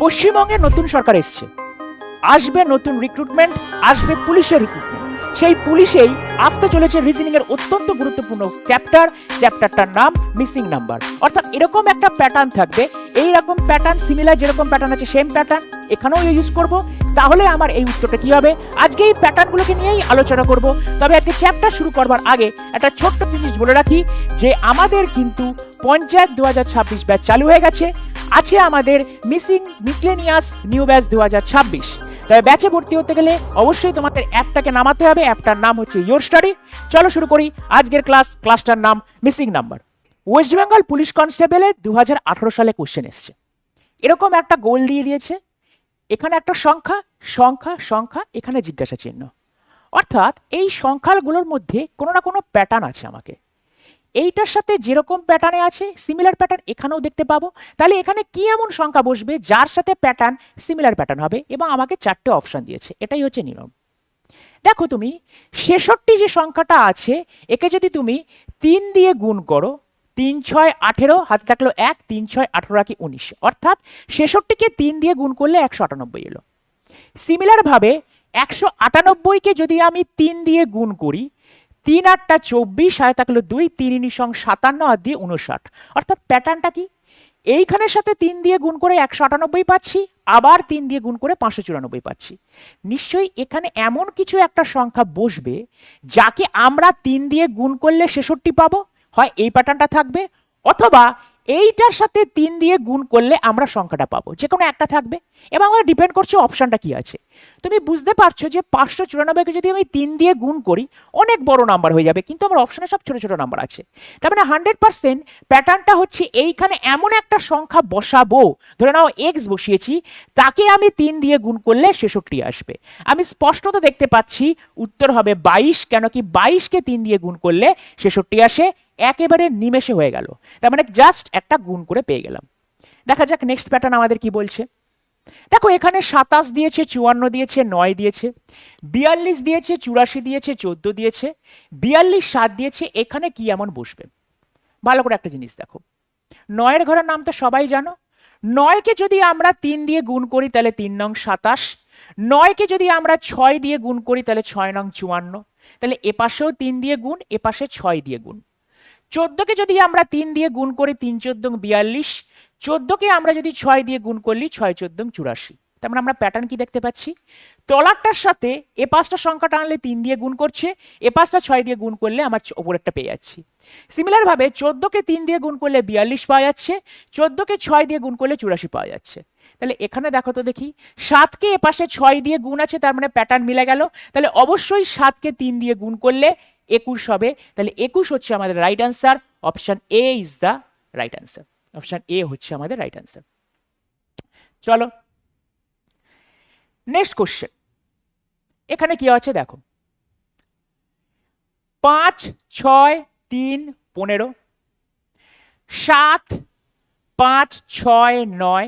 পশ্চিমবঙ্গে নতুন সরকার এসছে, আসবে নতুন রিক্রুটমেন্ট, আসবে পুলিশের রিক্রুটমেন্ট। সেই পুলিশেই আসতে চলেছে রিজনিং এর অত্যন্ত গুরুত্বপূর্ণ চ্যাপ্টারটার নাম মিসিং নাম্বার। অর্থাৎ এরকম একটা প্যাটার্ন থাকবে, এই রকম প্যাটার্ন সিমিলার যেরকম প্যাটার্ন আছে সেম প্যাটার্ন এখানেও ইউজ করব। তাহলে আমার এই উত্তরটা কি হবে? আজকে এই প্যাটার্নগুলোকে নিয়েই আলোচনা করব। তবে আজকে চ্যাপ্টার শুরু করবার আগে একটা ছোট্ট জিনিস বলে রাখি যে আমাদের কিন্তু পঞ্চায়েত 2026 ব্যাচ চালু হয়ে গেছে, আছে আমাদের মিসলেনিয়াস নিউ ব্যাচ 2026। তবে ব্যাচে ভর্তি হতে গেলে অবশ্যই তোমাদের অ্যাপটাকে নামাতে হবে, অ্যাপটার নাম হচ্ছে ইয়োর স্টাডি। চলো শুরু করি আজকের ক্লাসটার নাম missing number. West Bengal police কনস্টেবলের 2018 সালে কোশ্চেন এসছে, এরকম একটা গোল দিয়ে দিয়েছে, এখানে একটা সংখ্যা সংখ্যা সংখ্যা, এখানে জিজ্ঞাসা চিহ্ন। অর্থাৎ এই সংখ্যাগুলোর মধ্যে কোনো না কোনো প্যাটার্ন আছে। আমাকে এইটার সাথে যেরকম প্যাটার্নে আছে সিমিলার প্যাটার্ন এখানেও দেখতে পাবো। তাহলে এখানে কি এমন সংখ্যা বসবে যার সাথে প্যাটার্ন সিমিলার প্যাটার্ন হবে, এবং আমাকে 4টে অপশন দিয়েছে, এটাই হচ্ছে নিয়ম। দেখো তুমি 66 যে সংখ্যাটা আছে, একে যদি তুমি 3 দিয়ে গুণ করো, 3 6 18, হাতে থাকলো 1, 3 6 18 কি 19, অর্থাৎ 66কে 3 দিয়ে গুণ করলে 198 এলো। সিমিলার ভাবে 198কে যদি আমি 3 দিয়ে গুণ করি, 3 8 24, হাতে থাকলো 2, 3 9 57 আর দিয়ে 59। অর্থাৎ প্যাটার্নটা কি? এইখানের সাথে 3 দিয়ে গুণ করে 198 পাচ্ছি, আবার 3 দিয়ে গুণ করে 594 পাচ্ছি। নিশ্চয়ই এখানে এমন কিছু একটা সংখ্যা বসবে যাকে আমরা 3 দিয়ে গুণ করলে 66 পাবো। হয় এই প্যাটার্নটা থাকবে, অথবা এইটার সাথে 3 দিয়ে গুণ করলে আমরা সংখ্যাটা পাবো, যে কোনো একটা থাকবে। এবং আমার ডিপেন্ড করছে অপশনটা কি আছে। তুমি বুঝতে পারছো যে 594কে যদি আমি 3 দিয়ে গুণ করি অনেক বড় নাম্বার হয়ে যাবে, কিন্তু আমার অপশনে সব ছোট ছোট নাম্বার আছে। তার মানে 100% প্যাটার্নটা হচ্ছে এইখানে এমন একটা সংখ্যা বসাবো, ধরে নাও এক্স বসিয়েছি, তাকে আমি 3 দিয়ে গুণ করলে 66 আসবে। আমি স্পষ্টত দেখতে পাচ্ছি উত্তর হবে 22, কেন কি 22কে 3 দিয়ে গুণ করলে 66 আসে, একেবারে নিমেষে হয়ে গেল। তার মানে জাস্ট একটা গুণ করে পেয়ে গেলাম। দেখা যাক নেক্সট প্যাটার্ন আমাদের কি বলছে। দেখো এখানে 27 দিয়েছে, 54 দিয়েছে, 9 দিয়েছে, 42 দিয়েছে, 84 দিয়েছে, 14 দিয়েছে, 42 7 দিয়েছে। এখানে কি এমন বসবে? ভালো করে একটা জিনিস দেখো, 9 ঘরের নাম তো সবাই জানো। 9কে যদি আমরা 3 দিয়ে গুণ করি তাহলে 3 নং 27, 9কে যদি আমরা 6 দিয়ে গুণ করি তাহলে 6 নং 54, তাহলে এপাশেও 3 দিয়ে গুণ, এপাশে 6 দিয়ে গুণ। 14কে যদি আমরা 3 দিয়ে গুণ করি, 3 14 42, 14কে আমরা যদি 6 দিয়ে গুণ করলি 6 14 84। তার মানে আমরা প্যাটার্ন কি দেখতে পাচ্ছি? তলারটার সাথে এ পাঁচটা সংখ্যাটা আনলে 3 দিয়ে গুণ করছে, এ পাঁচটা 6 দিয়ে গুণ করলে আমার ওপরেরটা পেয়ে যাচ্ছি। সিমিলার ভাবে 14কে 3 দিয়ে গুণ করলে 42 পাওয়া যাচ্ছে, 14কে 6 দিয়ে গুণ করলে 84 পাওয়া যাচ্ছে। তাহলে এখানে দেখো তো দেখি, 7কে এ পাশে 6 দিয়ে গুণ আছে, তার মানে প্যাটার্ন মিলে গেল। তাহলে অবশ্যই 7কে 3 দিয়ে গুণ করলে 21 হবে। তাহলে 21 হচ্ছে আমাদের right answer. Option A is the right answer. Option A হচ্ছে আমাদের রাইট অ্যান্সার। চলো নেক্সট কোশ্চেন। এখানে কি আছে দেখো, 5 6 3 15, 7 5 6 9,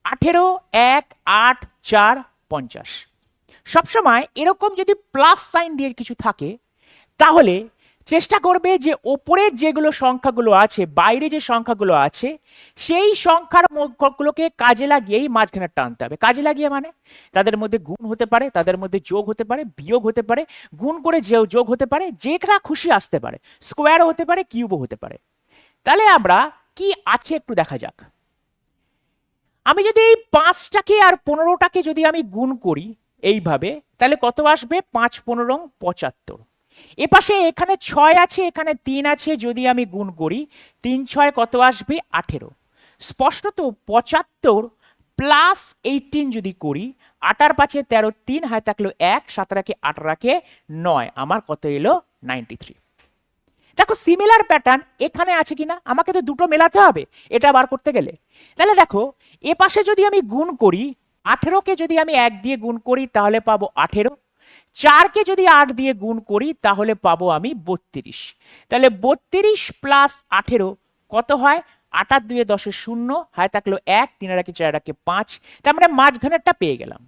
18 1 8 4 50। সবসময় এরকম যদি প্লাস সাইন দিয়ে কিছু থাকে তাহলে চেষ্টা করবে যে ওপরের যেগুলো সংখ্যাগুলো আছে, বাইরে যে সংখ্যাগুলো আছে সেই সংখ্যার গুলোকে কাজে লাগিয়েই মাঝখানে টানতে হবে। কাজে লাগিয়ে মানে তাদের মধ্যে গুণ হতে পারে, তাদের মধ্যে যোগ হতে পারে, বিয়োগ হতে পারে, গুণ করে যোগ হতে পারে, যেটা খুশি আসতে পারে, স্কোয়ারও হতে পারে, কিউবও হতে পারে। তাহলে আমরা কি আছে একটু দেখা যাক। আমি যদি এই 5টাকে আর 15টাকে যদি আমি গুণ করি এইভাবে, তাহলে কত আসবে? 5 15 75। এপাশে এখানে 6 আছে, এখানে 3 আছে, যদি আমি গুণ করি 3 6 কত আসবে? 18। স্পষ্টত 75 প্লাস 18 যদি করি, 8 আর 5 13, 3 হাতে থাকলো 1, 7 রাখে 8 রাখে 9, আমার কত এলো? 93। দেখো সিমিলার প্যাটার্ন এখানে আছে কিনা, আমাকে তো দুটো মেলাতে হবে এটা বার করতে গেলে। তাহলে দেখো এ পাশে যদি আমি গুণ করি, 18কে যদি আমি 1 দিয়ে গুণ করি তাহলে পাবো 18, 4কে যদি 8 দিয়ে গুণ করি তাহলে পাবো আমি 32। তাহলে 32 প্লাস 18 কত হয়? 8 আর 2 10 0, হাতে থাকলো 1, 3 আর 1 4 আর 1 5। তার মানে মাঝখানেরটা পেয়ে গেলাম।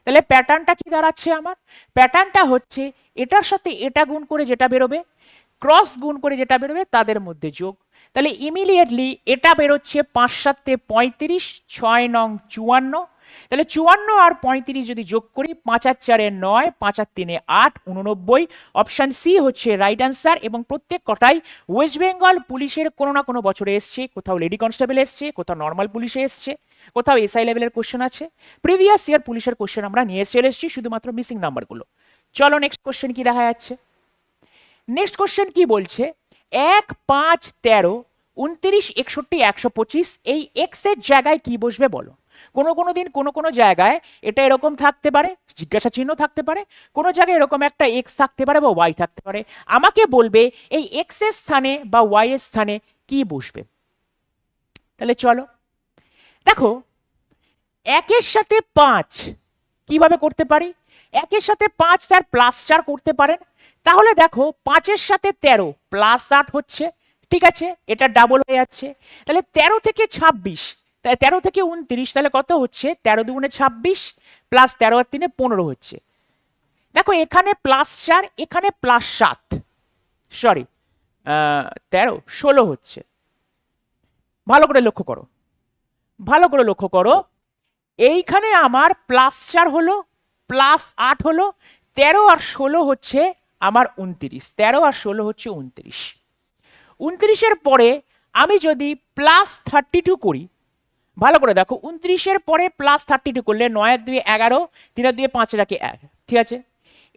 তাহলে প্যাটার্নটা কি দাঁড়াচ্ছে আমার? প্যাটার্নটা হচ্ছে এটার সাথে এটা গুণ করে যেটা বেরোবে, ক্রস গুণ করে যেটা বেরোবে তাদের মধ্যে যোগ। তাহলে ইমিডিয়েটলি এটা বেরোচ্ছে 5 7 35, 6 9 54। তাহলে 54 আর 35 যদি যোগ করি 5 আর 4 9, 5 আর 3 8, 89। অপশন সি হচ্ছে রাইট অ্যান্সার। এবং প্রত্যেক কটাই ওয়েস্ট বেঙ্গল পুলিশের কোনো না কোনো বছরে এসছে, কোথাও লেডি কনস্টেবল এসছে, কোথাও নর্মাল পুলিশে এসছে, কোথাও এসআই লেভেলের কোশ্চেন আছে। প্রিভিয়াস ইয়ার পুলিশের কোশ্চেন আমরা নিয়ে চলে এসেছি, শুধুমাত্র মিসিং নাম্বারগুলো। চলো নেক্সট কোশ্চেন কি দেখা যাচ্ছে। নেক্সট কোশ্চেন কি বলছে, 1 5 13 29 61 125 এই এক্স এর জায়গায় কি বসবে বলো। কোনো দিন কোনো জায়গায় এটা এরকম থাকতে পারে, জিজ্ঞাসা চিহ্ন থাকতে পারে, কোনো জায়গায় এরকম একটা এক্স থাকতে পারে বা ওয়াই থাকতে পারে। আমাকে বলবে এই এক্স এর স্থানে বা ওয়াই এর স্থানে কি বসবে। তাহলে চলো দেখো, 1 এর সাথে 5 কিভাবে করতে পারি। 1 এর সাথে 5 স্যার +4 করতে পারেন। তাহলে দেখো 5 এর সাথে 13 +8 হচ্ছে, ঠিক আছে, এটা ডাবল হয়ে যাচ্ছে। তাহলে 13 থেকে 26, তাহলে 13 থেকে 29, তাহলে কত হচ্ছে 13 দুগুণে 26 প্লাস 13 আর 3 15 হচ্ছে। দেখো এখানে +4, এখানে +7, সরি 13 16 হচ্ছে। ভালো করে লক্ষ্য করো, ভালো করে লক্ষ্য করো, এইখানে আমার +4 হলো, +8 হলো, 13 আর 16 হচ্ছে আমার 29, 13 আর 16 হচ্ছে 29। 29-এর পরে আমি যদি +32 করি, ভালো করে দেখো, 29-এর পরে +32 করলে 9 আর 2 11, 3 আর 2 5 রাখে 1, ঠিক আছে।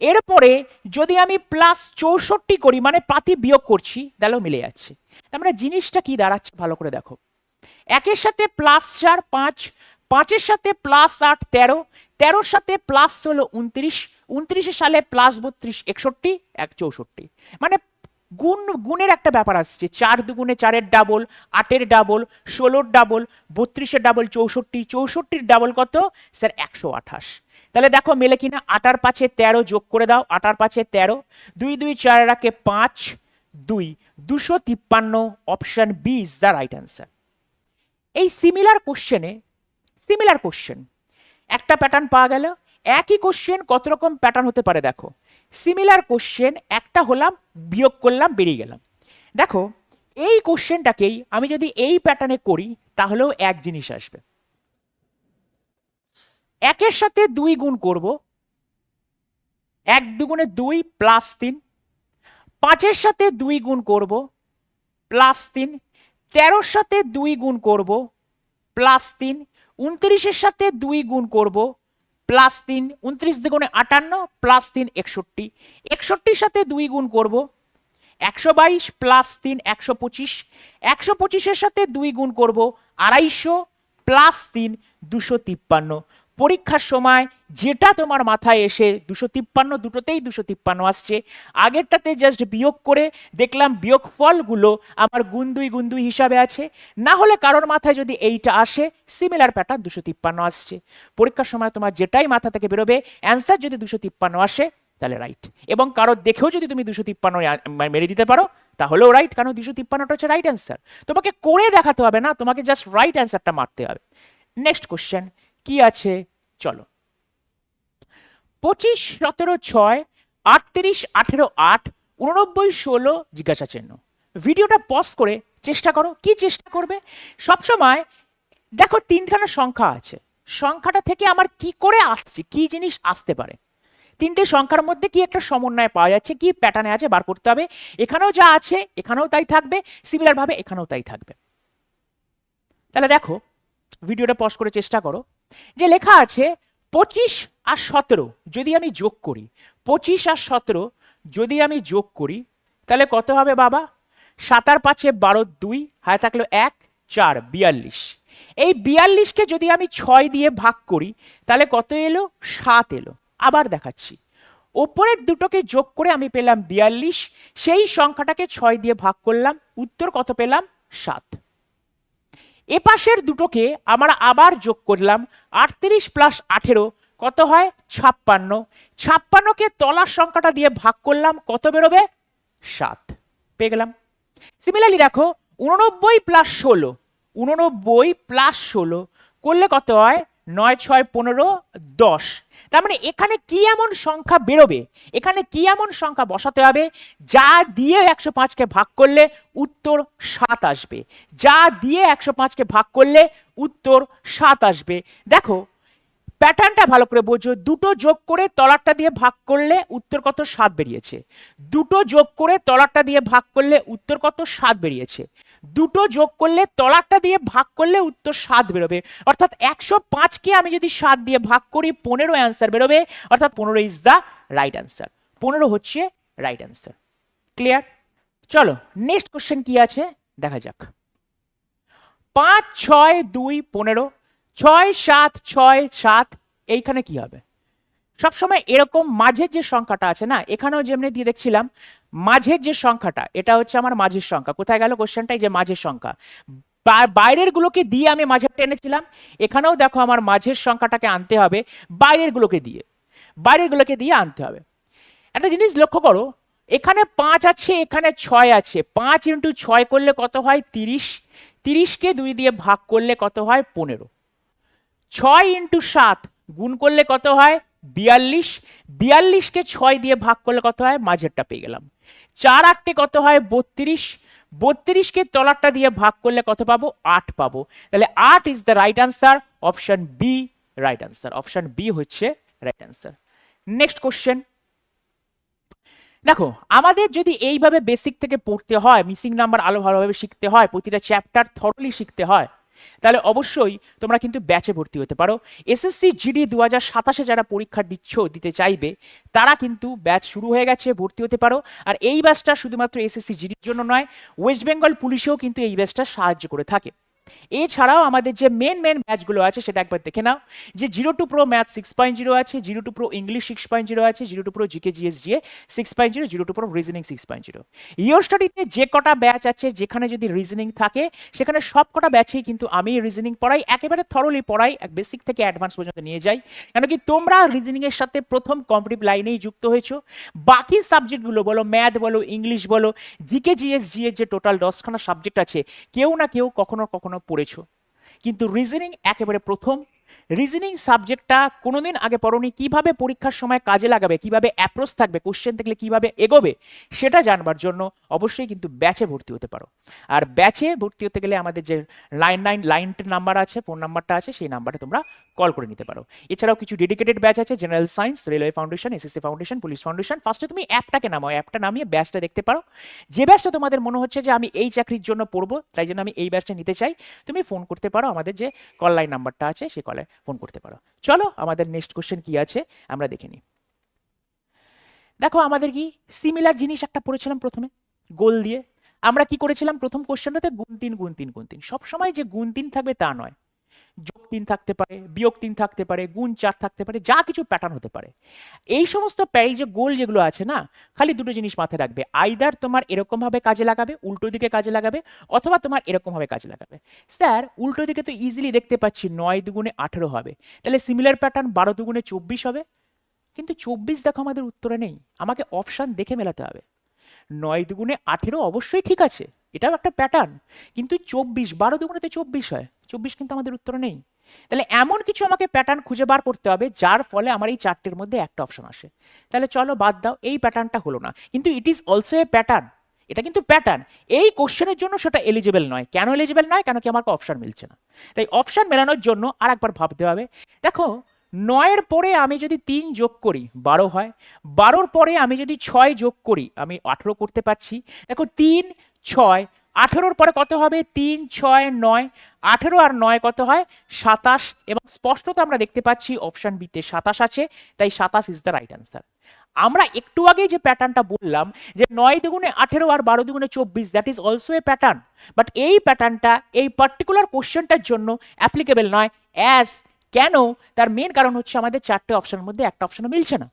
এরপরে যদি আমি +64 করি, মানে পাতি বিয়োগ করছি, তাহলেও মিলে যাচ্ছে। তার মানে জিনিসটা কি দাঁড়াচ্ছে ভালো করে দেখো, 1 এর সাথে +4 5, 5 এর সাথে +8 13, 13 এর সাথে +16 29, 29 সালে +32 61, 1 64। মানে গুণের একটা ব্যাপার আসছে, 4 দুগুণে 4-এর ডাবল, 8-এর ডাবল, 16-র ডাবল, 32-এর ডাবল 64, 64-র ডাবল কত স্যার 128। তাহলে দেখো মেলে কিনা, 8 আর 5-এ 13 যোগ করে দাও, 8 আর 5-এ 13, 2 2 4 রাখে 5 2, 253। Option B is the right answer. এই সিমিলার কোশ্চেন একটা প্যাটার্ন পাওয়া গেল। একই কোশ্চেন কত রকম প্যাটার্ন হতে পারে দেখো। সিমিলার কোশ্চেন একটা হলাম, বিয়োগ করলাম, বেরিয়ে গেলাম। দেখো এই কোশ্চেনটাকেই আমি যদি এই প্যাটার্নে করি, তাহলেও এক জিনিস আসবে। 1 এর সাথে 2 গুণ করব, 1 দুগুণে 2 +3, 5 এর সাথে 2 গুণ করব +3, 13-র সাথে 2 গুণ করব +3, 29-এর সাথে 2 গুণ করব +3, 29 দুগুণে 58 +3 61, 61-র সাথে 2 গুণ করব 122 +3 125, 125-এর সাথে 2 গুণ করব 250 +3 253। পরীক্ষার সময় যেটা তোমার মাথায় এসে 253, দুটোতেই 253 আসছে। আগেরটাতে জাস্ট বিয়োগ করে দেখলাম বিয়োগ ফলগুলো আমার গুণ 2 হিসাবে আছে, না হলে কারোর মাথায় যদি এইটা আসে সিমিলার প্যাটার্ন 253 আসছে। পরীক্ষার সময় তোমার যেটাই মাথা থেকে বেরোবে, অ্যান্সার যদি 253 আসে তাহলে রাইট। এবং কারো দেখেও যদি তুমি 253 মেরে দিতে পারো তাহলেও রাইট, কারণ 253টা হচ্ছে রাইট অ্যান্সার। তোমাকে করে দেখাতে হবে না, তোমাকে জাস্ট রাইট অ্যান্সারটা মারতে হবে। নেক্সট কোশ্চেন কি আছে চলো। 25 17 6 38 18 8 89 16 জিজ্ঞাসা চিহ্ন। ভিডিওটা পজ করে চেষ্টা করো। কি চেষ্টা করবে, সবসময় দেখো 3খানা সংখ্যা আছে, সংখ্যাটা থেকে আমার কি করে আসছে, কি জিনিস আসতে পারে, 3টে সংখ্যার মধ্যে কি একটা সমন্বয় পাওয়া যাচ্ছে, কি প্যাটার্নে আছে বার করতে হবে। এখানেও যা আছে এখানেও তাই থাকবে, সিমিলার ভাবে এখানেও তাই থাকবে। তাহলে দেখো ভিডিওটা পজ করে চেষ্টা করো। যে লেখা আছে 25 আর 17 যদি আমি যোগ করি, 25 আর 17 যদি আমি যোগ করি তাহলে কত হবে বাবা, 7 আর 5 12 2 হাতে থাকলো 1 4 42। এই 42কে যদি আমি 6 দিয়ে ভাগ করি তাহলে কত এলো, 7 এলো। আবার দেখাচ্ছি, ওপরের দুটোকে যোগ করে আমি পেলাম 42, সেই সংখ্যাটাকে 6 দিয়ে ভাগ করলাম, উত্তর কত পেলাম 7। এপাশের দুটোকে আমরা আবার যোগ করলাম, 38 প্লাস 18 কত হয় 56, 56কে তলার সংখ্যাটা দিয়ে ভাগ করলাম, কত বেরোবে 7, পেয়ে গেলাম। সিমিলারলি দেখো 89 প্লাস 16, 89 প্লাস 16 করলে কত হয় 9 6 15 10। তার মানে এখানে কি এমন সংখ্যা বেরোবে, এখানে কি এমন সংখ্যা বসাতে হবে যা দিয়ে 105কে ভাগ করলে উত্তর 7 আসবে, যা দিয়ে 105কে ভাগ করলে উত্তর 7 আসবে। দেখো প্যাটার্নটা ভালো করে বোঝো, দুটো যোগ করে তলারটা দিয়ে ভাগ করলে উত্তর কত 7 বেরিয়েছে, দুটো যোগ করে তলারটা দিয়ে ভাগ করলে উত্তর কত 7 বেরিয়েছে, দুটো যোগ করলে তলারটা দিয়ে ভাগ করলে উত্তর 7 বেরোবে। অর্থাৎ 105কে আমি যদি 7 দিয়ে ভাগ করি 15 অ্যান্সার বেরোবে, অর্থাৎ 15 ইজ দ্য রাইট অ্যান্সার, 15 হচ্ছে রাইট অ্যান্সার। ক্লিয়ার? চলো নেক্সট কোশ্চেন কি আছে দেখা যাক। 5 6 2 15, 6 7 6 7, এইখানে কি হবে? সবসময় এরকম মাঝের যে সংখ্যাটা আছে না, এখানেও যেমনি দিয়ে দেখছিলাম মাঝের যে সংখ্যাটা, এটা হচ্ছে আমার মাঝের সংখ্যা। কোথায় গেল কোশ্চেনটাই, যে মাঝের সংখ্যা, বাইরের গুলোকে দিয়ে আমি মাঝের টেনেছিলাম, এখানেও দেখো আমার মাঝের সংখ্যাটাকে আনতে হবে বাইরের গুলোকে দিয়ে, বাইরের গুলোকে দিয়ে আনতে হবে। একটা জিনিস লক্ষ্য করো, এখানে 5 আছে, এখানে 6 আছে, 5 ইন্টু 6 করলে কত হয় 30, 30কে 2 দিয়ে ভাগ করলে কত হয় 15, 6 ইন্টু 7 গুণ করলে কত হয় 42, 42কে 6 দিয়ে ভাগ করলে কত হয়, মাঝেরটা পেয়ে গেলাম। 4 8 কত হয় 32, 32কে তলারটা দিয়ে ভাগ করলে কত পাবো 8 পাবো। তাহলে 8 is the right answer, option B right answer, option B হচ্ছে রাইট আনসার। নেক্সট কোশ্চেন দেখো, আমাদের যদি এইভাবে বেসিক থেকে পড়তে হয়, মিসিং নাম্বার আলো ভালোভাবে শিখতে হয়, প্রতিটা চ্যাপ্টার থরলি শিখতে হয়, তাহলে অবশ্যই তোমরা কিন্তু ব্যাচে ভর্তি হতে পারো। এসএসসি জিডি 2027 যারা পরীক্ষা দিতে চাইবে তারা কিন্তু ব্যাচ শুরু হয়ে গেছে, ভর্তি হতে পারো। আর এই ব্যাচটা শুধুমাত্র এসএসসি জিডির জন্য নয়, ওয়েস্ট বেঙ্গল পুলিশেও কিন্তু এই ব্যাচটা সাহায্য করে থাকে। এছাড়াও আমাদের যে মেন ব্যাচগুলো আছে সেটা একবার দেখে নাও, যে 02 প্রো ম্যাথ 6.0 আছে, 02 প্রো ইংলিশ 6.0 আছে, 02 pro GK GS GA 6.0, 02 pro reasoning 6.0। Your স্টাডিতে যে কটা ব্যাচ আছে, যেখানে যদি রিজনিং থাকে সেখানে সব কটা ব্যাচেই কিন্তু আমি রিজনিং পড়াই, একেবারে থরলি পড়াই, এক বেসিক থেকে অ্যাডভান্স পর্যন্ত নিয়ে যাই। কেন কি তোমরা রিজনিং এর সাথে প্রথম কম্পিটিটিভ লাইনেই যুক্ত হয়েছো, বাকি সাবজেক্টগুলো বলো, ম্যাথ বলো, ইংলিশ বলো, জিকে জিএস জিএ যে টোটাল 10খানা সাবজেক্ট আছে, কেউ না কেউ কখনো কখনো পড়েছো, কিন্তু রিজনিং একেবারে প্রথম। রিজনিং সাবজেক্টটা কোনোদিন আগে পড়োনি, কিভাবে পরীক্ষার সময় কাজে লাগাবে, কিভাবে অ্যাপ্রোচ থাকবে, কোশ্চেন দেখলে কিভাবে এগোবে, সেটা জানবার জন্য অবশ্যই কিন্তু ব্যাচে ভর্তি হতে পারো। আর ব্যাচে ভর্তি হতে গেলে আমাদের যে লাইনটির নাম্বার আছে, ফোন নাম্বারটা আছে, সেই নাম্বারে তোমরা কল করে নিতে পারো। এছাড়াও কিছু ডেডিকেটেড ব্যাচ আছে, general science, railway foundation, SSC foundation, police foundation. ফার্স্টে তুমি অ্যাপটাকে নামাও, অ্যাপটা নামিয়ে ব্যাচটা দেখতে পারো। যে ব্যাচটা তোমাদের মনে হচ্ছে যে আমি এই চাকরির জন্য পড়বো, তাই জন্য আমি এই ব্যাচটা নিতে চাই, তুমি ফোন করতে পারো, আমাদের যে কল লাইন নাম্বারটা আছে সেই কলে ফোন করতে পারো। চলো আমাদের নেক্সট কোশ্চেন কি আছে আমরা দেখে নিই। দেখো আমাদের কি সিমিলার জিনিস একটা পড়েছিলাম প্রথমে, গোল দিয়ে। আমরা কি করেছিলাম প্রথম কোশ্চেনটাতে, গুণ 3 গুণ 3 গুণ 3। সবসময় যে গুণ 3 থাকবে তা নয়, যোগ 3 থাকতে পারে, বিয়োগ 3 থাকতে পারে, গুণ 4 থাকতে পারে, যা কিছু প্যাটার্ন হতে পারে। এই সমস্ত এই যে গোল যেগুলো আছে না, খালি দুটো জিনিস মাথায় রাখবে, আইদার তোমার এরকম ভাবে কাজে লাগাবে, উল্টো দিকে কাজে লাগাবে, অথবা তোমার এরকম ভাবে কাজে লাগাবে। স্যার উল্টো দিকে তো ইজিলি দেখতে পাচ্ছি 9 দুগুণে 18 হবে, তাহলে সিমিলার প্যাটার্ন 12 দুগুণে 24 হবে, কিন্তু 24 দেখো আমাদের উত্তরে নেই, আমাকে অপশন দেখে মেলাতে হবে। 9 দুগুণে 18 অবশ্যই ঠিক আছে, এটাও একটা প্যাটার্ন, কিন্তু 24, 12 দুগুণে তো 24 হয়, 24 কিন্তু আমাদের উত্তরে নেই। তাহলে এমন কিছু আমাকে প্যাটার্ন খুঁজে বার করতে হবে যার ফলে আমার এই চারটের মধ্যে একটা অপশন আসে। তাহলে চলো বাদ দাও, এই প্যাটার্নটা হলো না, কিন্তু it is also a pattern, এটা কিন্তু প্যাটার্ন। এই কোশ্চেনের জন্য সেটা এলিজিবল নয়। কেন এলিজিবল নয়? কেন কি আমাকে অপশন মিলছে না। তাই অপশন মেলানোর জন্য আর একবার ভাবতে হবে। দেখো 9-এর পরে আমি যদি 3 যোগ করি 12 হয়, 12-র পরে আমি যদি 6 যোগ করি আমি 18 করতে পারছি। দেখো 3 6, 18-র পরে কত হবে, 3 6 9, 18 আর 9 কত হয় 27, এবং স্পষ্টত আমরা দেখতে পাচ্ছি অপশন বিতে 27 আছে, তাই 27 ইজ দ্য রাইট অ্যান্সার। আমরা একটু আগে যে প্যাটার্নটা বললাম যে 9 দুগুণে 18 আর 12 দুগুণে 24, that is also a pattern, but এই প্যাটার্নটা এই পার্টিকুলার কোশ্চেনটার জন্য অ্যাপ্লিকেবল নয়। অ্যাজ কেন? তার মেন কারণ হচ্ছে আমাদের চারটে অপশনের মধ্যে একটা অপশনও মিলছে না।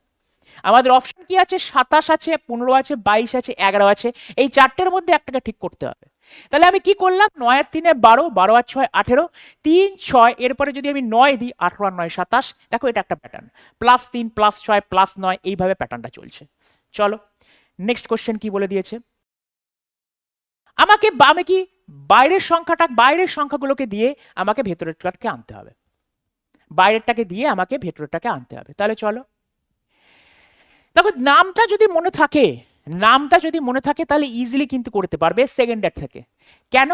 আমাদের অপশন কি আছে, 27 আছে, 15 আছে, 22 আছে, 11 আছে, এই চারটের মধ্যে একটাকে ঠিক করতে হবে। তাহলে আমি কি করলাম, 9 আর 3 12, 12 আর 6 18, 3 6, এরপরে যদি আমি 9 দিই, 18 আর 9 27। দেখো এটা একটা প্যাটার্ন, +3 +6 +9, এইভাবে প্যাটার্নটা চলছে। চলো নেক্সট কোশ্চেন কি বলে দিয়েছে, আমাকে আমি কি বাইরের সংখ্যাগুলোকে দিয়ে আমাকে ভেতরেরটাকে আনতে হবে। বাইরেরটাকে দিয়ে আমাকে ভেতরেরটাকে আনতে হবে। তাহলে চলো, দেখো নামটা যদি মনে থাকে, তাহলে ইজিলি কিন্তু করতে পারবে সেকেন্ডের থেকে। কেন?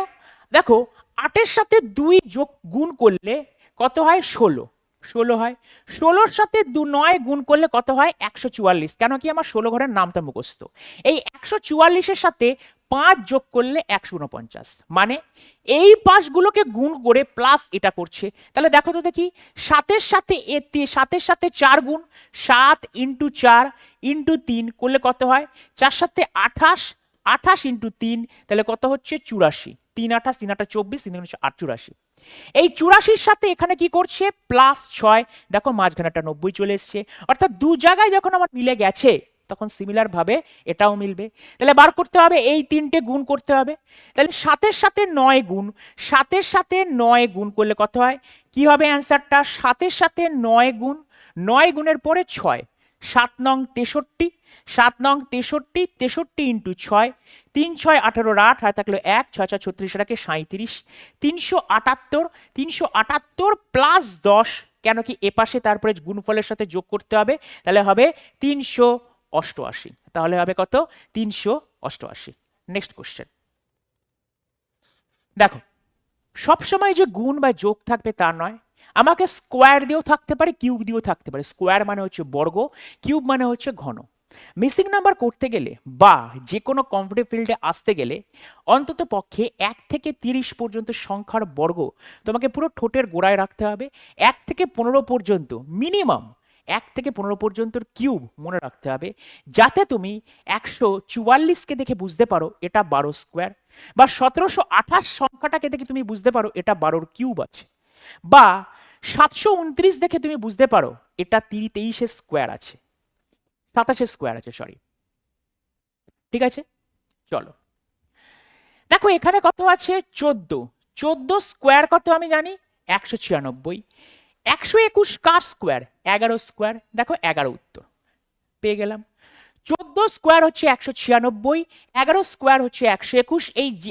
দেখো 8-এর সাথে 2 যোগ গুণ করলে কত হয়? 16 হয়। 16-র সাথে 9 গুণ করলে কত হয়? 144। কেন কি? আমার 16 ঘরের নামটা মুখস্থ। এই 144-এর সাথে 5 যোগ করলে 149, মানে এই পাঁচগুলোকে গুণ করে প্লাস এটা করছে। তাহলে দেখো তো দেখি, 7-এর সাথে 4 গুণ, 7 ইন্টু 4 ইন্টু 3 করলে কত হয়? 4 সাথে 28, 28 ইন্টু 3, তাহলে কত হচ্ছে? 84। 3 28, 3 8 24, 3 84। এই 84-র সাথে এখানে কি করছে? প্লাস 6। দেখো মাঝখানে একটা 90 চলে এসছে, অর্থাৎ দু জায়গায় যখন আমার মিলে গেছে তখন সিমিলার ভাবে এটাও মিলবে। তাহলে বার করতে হবে, এই তিনটে গুণ করতে হবে। তাহলে 7-এর সাথে 9 গুণ, 7-এর সাথে 9 গুণ করলে কত হয়? কি হবে অ্যান্সারটা? 7-এর সাথে 9 গুণ, 9 গুণের পরে 6, 7 নং 63, 7 নং 63, 63 ইন্টু 6, 3 6 18, 8 হয় থাকলো 1, 6 6 36 রাখে 37, 378, 378 প্লাস 10, কেন কি এপাশে তারপরে গুণফলের সাথে যোগ করতে হবে, তাহলে হবে 388। তাহলে হবে কত? 388। Next question. দেখো সবসময় যে গুণ বা যোগ থাকবে তা নয়, আমাকে স্কোয়ার দিয়েও থাকতে পারে, কিউব দিয়েও থাকতে পারে। স্কোয়ার মানে হচ্ছে বর্গ, কিউব মানে হচ্ছে ঘন। মিসিং নাম্বার করতে গেলে বা যে কোনো কম্পিটিটিভ ফিল্ডে আসতে গেলে অন্তত পক্ষে 1 থেকে 30 পর্যন্ত সংখ্যার বর্গ তোমাকে পুরো ঠোঁটের গোড়ায় রাখতে হবে। 1 থেকে 15 পর্যন্ত মিনিমাম, 1 থেকে 15 পর্যন্ত কিউব মনে রাখতে হবে, যাতে তুমি 144কে দেখে বুঝতে পারো এটা 12 স্কোয়ার, বা 1728 সংখ্যাটাকে দেখে তুমি বুঝতে পারো এটা 12-র কিউব আছে, বা 729 দেখে তুমি বুঝতে পারো এটা 23-এর স্কোয়ার আছে, 27-এর স্কোয়ার আছে, সরি। ঠিক আছে, চলো দেখো এখানে কত আছে? 14। 14 স্কোয়ার কত আমি জানি? 196। 121 কার স্কোয়ার? 11 স্কোয়ার। দেখো 11 উত্তর পেয়ে গেলাম। 14 স্কোয়ার হচ্ছে 196, 11 স্কোয়ার হচ্ছে 121।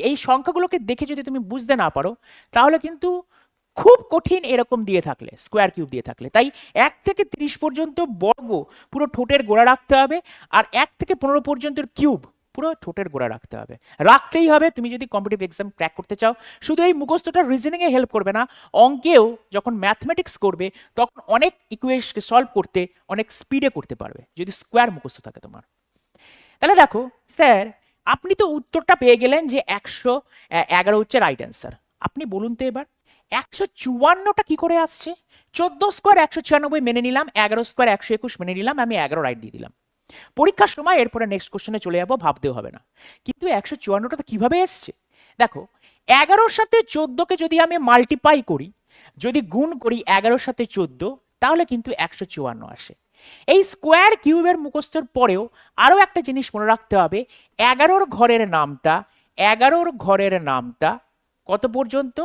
এই সংখ্যাগুলোকে দেখে যদি তুমি বুঝতে না পারো তাহলে কিন্তু খুব কঠিন এরকম দিয়ে থাকলে, স্কোয়ার কিউব দিয়ে থাকলে। তাই 1 থেকে 30 পর্যন্ত বর্গ পুরো ঠোঁটের গোড়া রাখতে হবে, আর 1 থেকে 15 পর্যন্ত কিউব পুরো ঠোঁটের গোড়া রাখতে হবে, রাখতেই হবে তুমি যদি কম্পিটিটিভ এক্সাম ক্র্যাক করতে চাও। শুধু এই মুখস্থটা রিজনিং এ হেল্প করবে না, অঙ্কেও যখন ম্যাথমেটিক্স করবে তখন অনেক ইকুয়েশন সলভ করতে অনেক স্পিডে করতে পারবে যদি স্কোয়ার মুখস্থ থাকে তোমার। তাহলে দেখো স্যার, আপনি তো উত্তরটা পেয়ে গেলেন যে 111 হচ্ছে রাইট অ্যান্সার। আপনি বলুন তো এবার 154টা কি করে আসছে? 14 স্কোয়ার 196 মেনে নিলাম, 11 স্কোয়ার 121 মেনে নিলাম, আমি 11 রাইট দিয়ে দিলাম। পরীক্ষার সময় এরপরে নেক্সট কোশ্চেনে চলে যাবো, ভাবতেও হবে না। কিন্তু 154টা তো কিভাবে এসছে? দেখো 11-র সাথে 14কে যদি আমি মাল্টিপ্লাই করি, যদি গুণ করি 11-র সাথে 14, তাহলে কিন্তু 154 আসে। এই স্কোয়ার কিউবের মুখস্থের পরেও আরো একটা জিনিস মনে রাখতে হবে, 11-র ঘরের নামটা, 11-র ঘরের নামটা কত পর্যন্ত?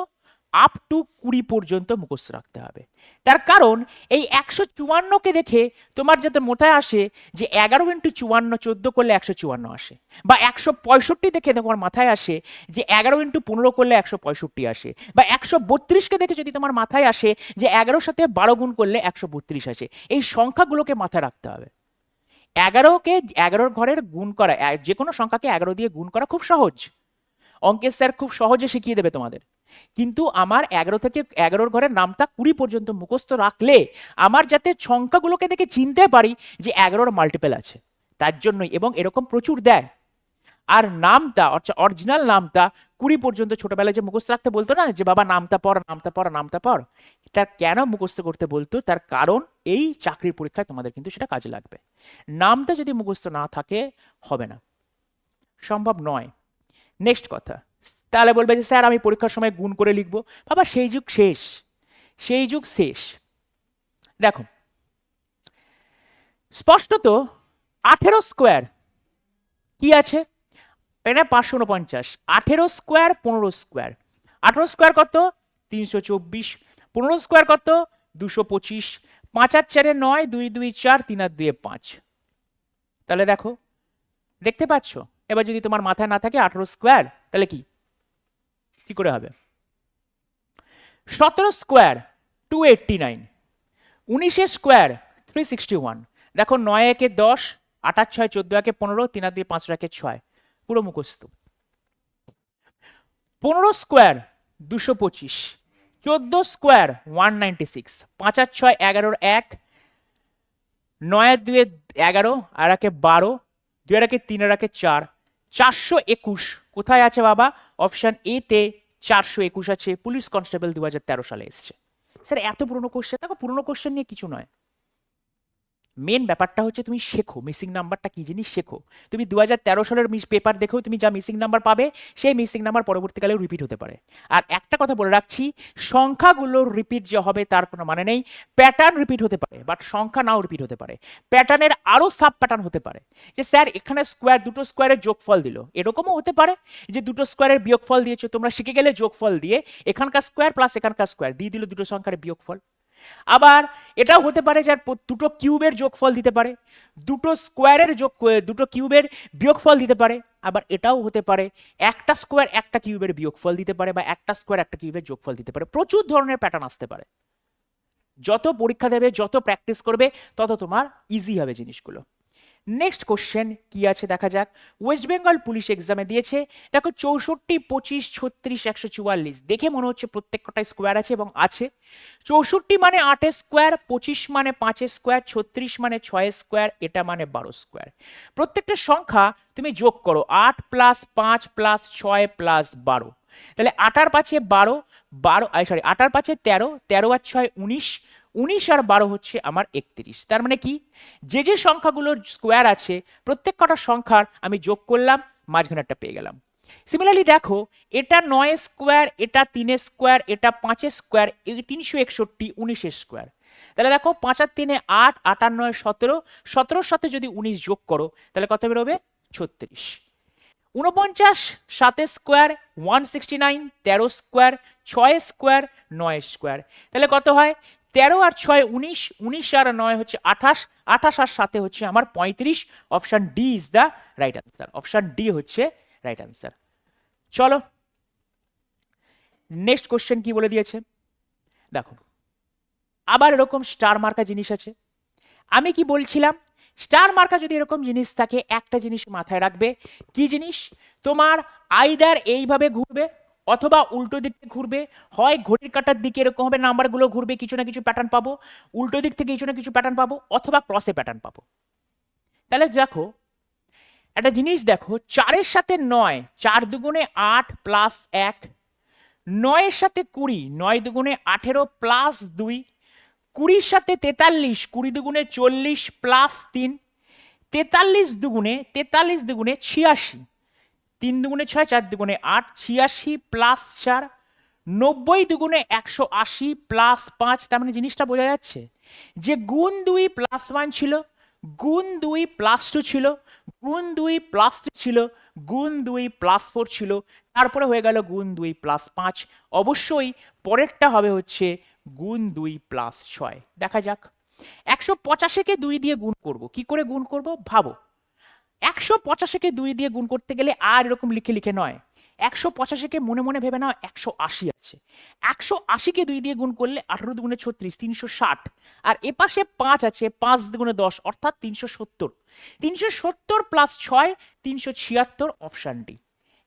আপ টু 20 পর্যন্ত মুখস্থ রাখতে হবে। তার কারণ এই 154কে দেখে তোমার যাতে মাথায় আসে যে 11 ইন্টু 54, 14 করলে 154 আসে, বা 165 দেখে তোমার মাথায় আসে যে 11 ইন্টু 15 করলে 165 আসে, বা 132কে দেখে যদি তোমার মাথায় আসে যে 11-র সাথে 12 গুণ করলে 132 আসে। এই সংখ্যাগুলোকে মাথায় রাখতে হবে। 11কে 11-র ঘরের গুণ করা, যে কোনো সংখ্যাকে 11 দিয়ে গুণ করা খুব সহজ, অঙ্কের স্যার খুব সহজে শিখিয়ে দেবে তোমাদের। কিন্তু আমার 11 থেকে 11-র ঘরের নামটা 20 পর্যন্ত মুখস্থ রাখলে আমার যাতে সংখ্যাগুলোকে দেখে চিনতে পারি যে 11-র মাল্টিপল আছে, তার জন্যই। এবং এরকম প্রচুর দেয়। আর নামটা অরিজিনাল নামটা 20 পর্যন্ত ছোটবেলায় যে মুখস্থ রাখতে বলতো না, যে বাবা নামটা পড়, নামটা পড়, নামটা পড়, এটা কেন মুখস্থ করতে বলতো? তার কারণ এই চাকরির পরীক্ষায় তোমাদের কিন্তু সেটা কাজে লাগবে। নামটা যদি মুখস্থ না থাকে হবে না, সম্ভব নয়। নেক্সট কথা, তাহলে বলবে যে স্যার আমি পরীক্ষার সময় গুণ করে লিখবো। বাবা সেই যুগ শেষ, সেই যুগ শেষ। দেখো স্পষ্টত 18 স্কোয়ার কি আছে? এটা 549। 18 স্কোয়ার 15 স্কোয়ার। 18 স্কোয়ার কত? 324। 15 স্কোয়ার কত? 225। 5 আর 4 9, 2 2 4, 3 আর 2 5। তাহলে দেখো, দেখতে পাচ্ছ? এবার যদি তোমার মাথায় না থাকে 18 স্কোয়ার, তাহলে কি করে হবে? 17 স্কোয়ার 289। 19 স্কোয়ার 361। দেখো 9 একে 10, 8 আর 6 14 একে 15, 3 আর 2 5 একে 6, পুরো মুখস্থ। 15 স্কোয়ার 225, 14 স্কোয়ার 196, 5 আর 6 11 1, 9 আর 2 11, আর একে 12, 2 আর একে 3 আর একে 4, 421 কোথায় আছে বাবা? অপশন এ তে 421 আছে, পুলিশ কনস্টেবল 2013 সালে এসছে। স্যার এত পুরনো কোশ্চেন, দেখো পুরনো কোশ্চেন নিয়ে কিছু নয়, মেন ব্যাপারটা হচ্ছে তুমি শেখো মিসিং নাম্বারটা কি জিনিস শেখো। তুমি 2013 সালের পেপার দেখেও তুমি যা মিসিং নাম্বার পাবে সেই মিসিং নাম্বার পরবর্তীকালেও রিপিট হতে পারে। আর একটা কথা বলে রাখছি, সংখ্যাগুলোর রিপিট যে হবে তার কোনো মানে নেই। প্যাটার্ন রিপিট হতে পারে বাট সংখ্যা নাও রিপিট হতে পারে, প্যাটার্নের আরও সাব প্যাটার্ন হতে পারে। যে স্যার এখানে স্কোয়ার, দুটো স্কোয়ারের যোগফল দিল, এরকমও হতে পারে যে দুটো স্কোয়ারের বিয়োগফল দিয়েছো, তোমরা শিখে গেলে যোগফল দিয়ে এখানকার স্কোয়ার প্লাস এখানকার স্কোয়ার দিয়ে দিল দুটো সংখ্যার বিয়োগফল। আবার এটাও হতে পারে যে দুটো কিউবের যোগফল দিতে পারে, দুটো স্কোয়ারের দুটো কিউবের বিয়োগফল দিতে পারে। আবার এটাও হতে পারে একটা স্কোয়ার একটা কিউবের বিয়োগফল দিতে পারে, বা একটা স্কোয়ার একটা কিউবের যোগফল দিতে পারে। প্রচুর ধরনের প্যাটার্ন আসতে পারে। যত পরীক্ষা দেবে, যত প্র্যাকটিস করবে, তত তোমার ইজি হবে জিনিসগুলো। নেক্সট কোশ্চেন কি আছে দেখা যাক। ওয়েস্ট বেঙ্গল পুলিশ এক্সামে দিয়েছে, দেখো 64, 25, 36, 144। দেখে মনে হচ্ছে প্রত্যেকটাই স্কোয়ার আছে এবং আছে। 64 মানে 8 স্কোয়ার, 25 মানে 5 স্কোয়ার, 36 মানে 6 স্কোয়ার, এটা মানে 12 স্কোয়ার। প্রত্যেকটা সংখ্যা তুমি যোগ করো, 8 প্লাস 5 প্লাস 6 প্লাস 12, তাহলে 8 আর 5 12, 8 আর 5 13, 13 আর 6 19, 19 আর 12 হচ্ছে আমার 31। তার মানে কি, যে যে সংখ্যাগুলোর স্কোয়ার আছে প্রত্যেক কটা সংখ্যার আমি যোগ করলাম, মাঝখানেরটা পেয়ে গেলাম। সিমিলারলি দেখো, এটা 9 স্কোয়ার, এটা 3 স্কোয়ার, এটা 5 স্কোয়ার, 361, 19 স্কোয়ার। তাহলে দেখো 5 আর 3 8, 8 আর 9 17, 17 সাথে যদি 19 যোগ করো তাহলে কত বেরোবে? 36। 49, 7 স্কোয়ার 169, 13 স্কোয়ার, 6 স্কোয়ার, 9 স্কোয়ার, তাহলে কত হয়? 13 আর 6 19, 19 আর 9 হচ্ছে 28, 28 আর 7 হচ্ছে আমার 35। Option D is the right answer, option D হচ্ছে রাইট আনসার। চলো নেক্সট কোশ্চেন কি বলে দিয়েছে দেখো। আবার এরকম স্টার মার্কা জিনিস আছে। আমি কি বলছিলাম, স্টার মার্কা যদি এরকম জিনিস থাকে, একটা জিনিস মাথায় রাখবে। কি জিনিস? তোমার আইদার এইভাবে ঘুরবে অথবা উল্টো দিক থেকে ঘুরবে, হয় ঘড়ির কাঁটার দিকে এরকম হবে নাম্বারগুলো ঘুরবে, কিছু না কিছু প্যাটার্ন পাবো, উল্টো দিক থেকে কিছু না কিছু প্যাটার্ন পাবো, অথবা ক্রসে প্যাটার্ন পাবো। তাহলে দেখো একটা জিনিস দেখো, 4-এর সাথে 9, 4 দুগুণে 8 প্লাস 1, 9-এর সাথে 20, 9 দুগুণে 18 প্লাস 2, 20-র সাথে 43, 20 দুগুণে 40 প্লাস 3, 43 দুগুণে 86, 3 দুগুণে 6, 4 দুগুণে 8, 86 প্লাস 4, 90 দুগুণে 180 প্লাস 5। তার মানে জিনিসটা বোঝা যাচ্ছে যে গুণ 2 প্লাস 1 ছিল, গুণ 2 প্লাস 2 ছিল, গুণ 2 প্লাস 3 ছিল, গুণ 2 প্লাস 4 ছিল, তারপরে হয়ে গেল গুণ 2 প্লাস 5। অবশ্যই পরেরটা হবে হচ্ছে গুণ 2 প্লাস 6। দেখা যাক, 185-কে 2 দিয়ে গুণ করব। কি করে গুণ করব ভাবো। 185-কে 2 দিয়ে গুণ করতে গেলে আর এরকম লিখে লিখে নয়, 185-কে মনে মনে ভেবে নাও 180 আছে। 180-কে 2 দিয়ে গুণ করলে 18 দুগুণে 36, 360, আর এপাশে 5 আছে, 5 দুগুণে 10 অর্থাৎ 370। 370 প্লাস 6 376, অপশন ডি।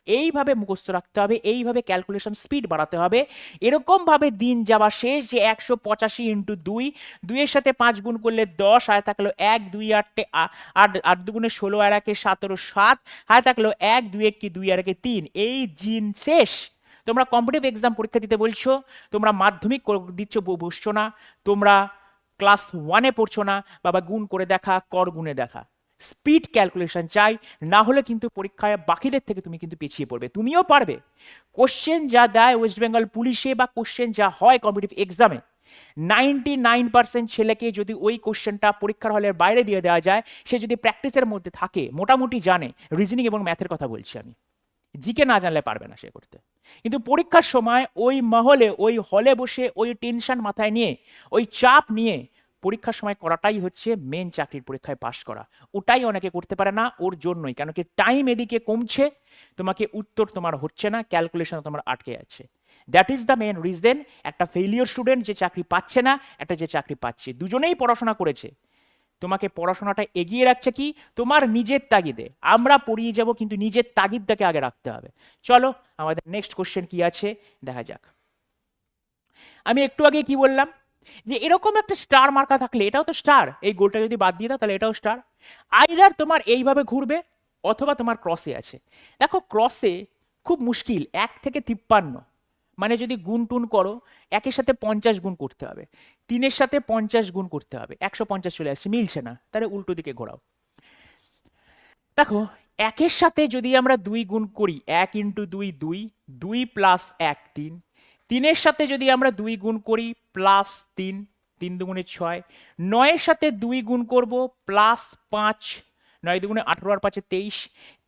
এইভাবে মুখস্থ রাখতে হবে, এইভাবে ক্যালকুলেশন স্পিড বাড়াতে হবে। এরকম ভাবে দিন যাওয়া শেষ যে 185 ইন্টু 2, 2-এর সাথে 5 গুণ করলে 10, আর থাকলো 1 2 8 8 দুগুণে 16, আর 1 17 7, আর থাকলো 1 2 1 2 আর 1 3। এই দিন শেষ। তোমরা কম্পিটিটিভ এক্সাম পরীক্ষা দিতে বলছো, তোমরা মাধ্যমিক দিচ্ছ বসছো না, তোমরা ক্লাস 1-এ পড়ছো না, বাবা গুণ করে দেখা, কর গুণে দেখা। স্পিড ক্যালকুলেশন চাই, না হলে কিন্তু পরীক্ষায় বাকিদের থেকে তুমি কিন্তু পিছিয়ে পড়বে। তুমিও পারবে। কোশ্চেন যা দেয় ওয়েস্ট বেঙ্গল পুলিশে বা কোশ্চেন যা হয় কম্পিটিটিভ এক্সামে, 99% ছেলেকে যদি ওই কোশ্চেনটা পরীক্ষার হলের বাইরে দিয়ে দেওয়া যায়, সে যদি প্র্যাকটিসের মধ্যে থাকে, মোটামুটি জানে, রিজনিং এবং ম্যাথের কথা বলছি আমি, জিকে না জানলে পারবে না সে করতে। কিন্তু পরীক্ষার সময় ওই মহলে, ওই হলে বসে ওই টেনশন মাথায় নিয়ে, ওই চাপ নিয়ে পরীক্ষার সময় করাটাই হচ্ছে মেন চাকরির পরীক্ষায় পাশ করা। ওটাই অনেকে করতে পারে না, ওর জন্যই। কেন কি টাইম এদিকে কমছে, তোমাকে উত্তর তোমার হচ্ছে না, ক্যালকুলেশন তোমার আটকে যাচ্ছে। That is the main reason একটা ফেইলিওর স্টুডেন্ট যে চাকরি পাচ্ছে না, একটা যে চাকরি পাচ্ছে, দুজনেই পড়াশোনা করেছে। তোমাকে পড়াশোনাটা এগিয়ে রাখছে কি তোমার নিজের তাগিদে। আমরা পড়িয়ে যাব কিন্তু নিজের তাগিদটাকে আগে রাখতে হবে। চলো আমাদের নেক্সট কোশ্চেন কি আছে দেখা যাক। আমি একটু আগে কি বললাম যে এরকম একটা স্টার মার্কা থাকলে, এটাও তো স্টার, এই গোলটা যদি বাদ দিয়ে দাও তাহলে এটাও স্টার। আইদার তোমার এইভাবে ঘুরবে অথবা তোমার ক্রসে আছে। দেখো ক্রসে খুব মুশকিল, 1 থেকে 53, মানে যদি গুণ টুন করো 1-এর সাথে 50 গুণ করতে হবে, 3-এর সাথে 50 গুণ করতে হবে, 150 চলে আসছে, মিলছে না, তাহলে উল্টো দিকে ঘোরাও। দেখো 1-এর সাথে যদি আমরা 2 গুণ করি, 1 ইন্টু 2 2, 2 প্লাস 1 3, 3-এর সাথে যদি আমরা 2 গুণ করি প্লাস 3, 3 দুগুণে 6, 9-এর সাথে 2 গুণ করব প্লাস 5, 9 দুগুণে 18 আর 5-এ 23,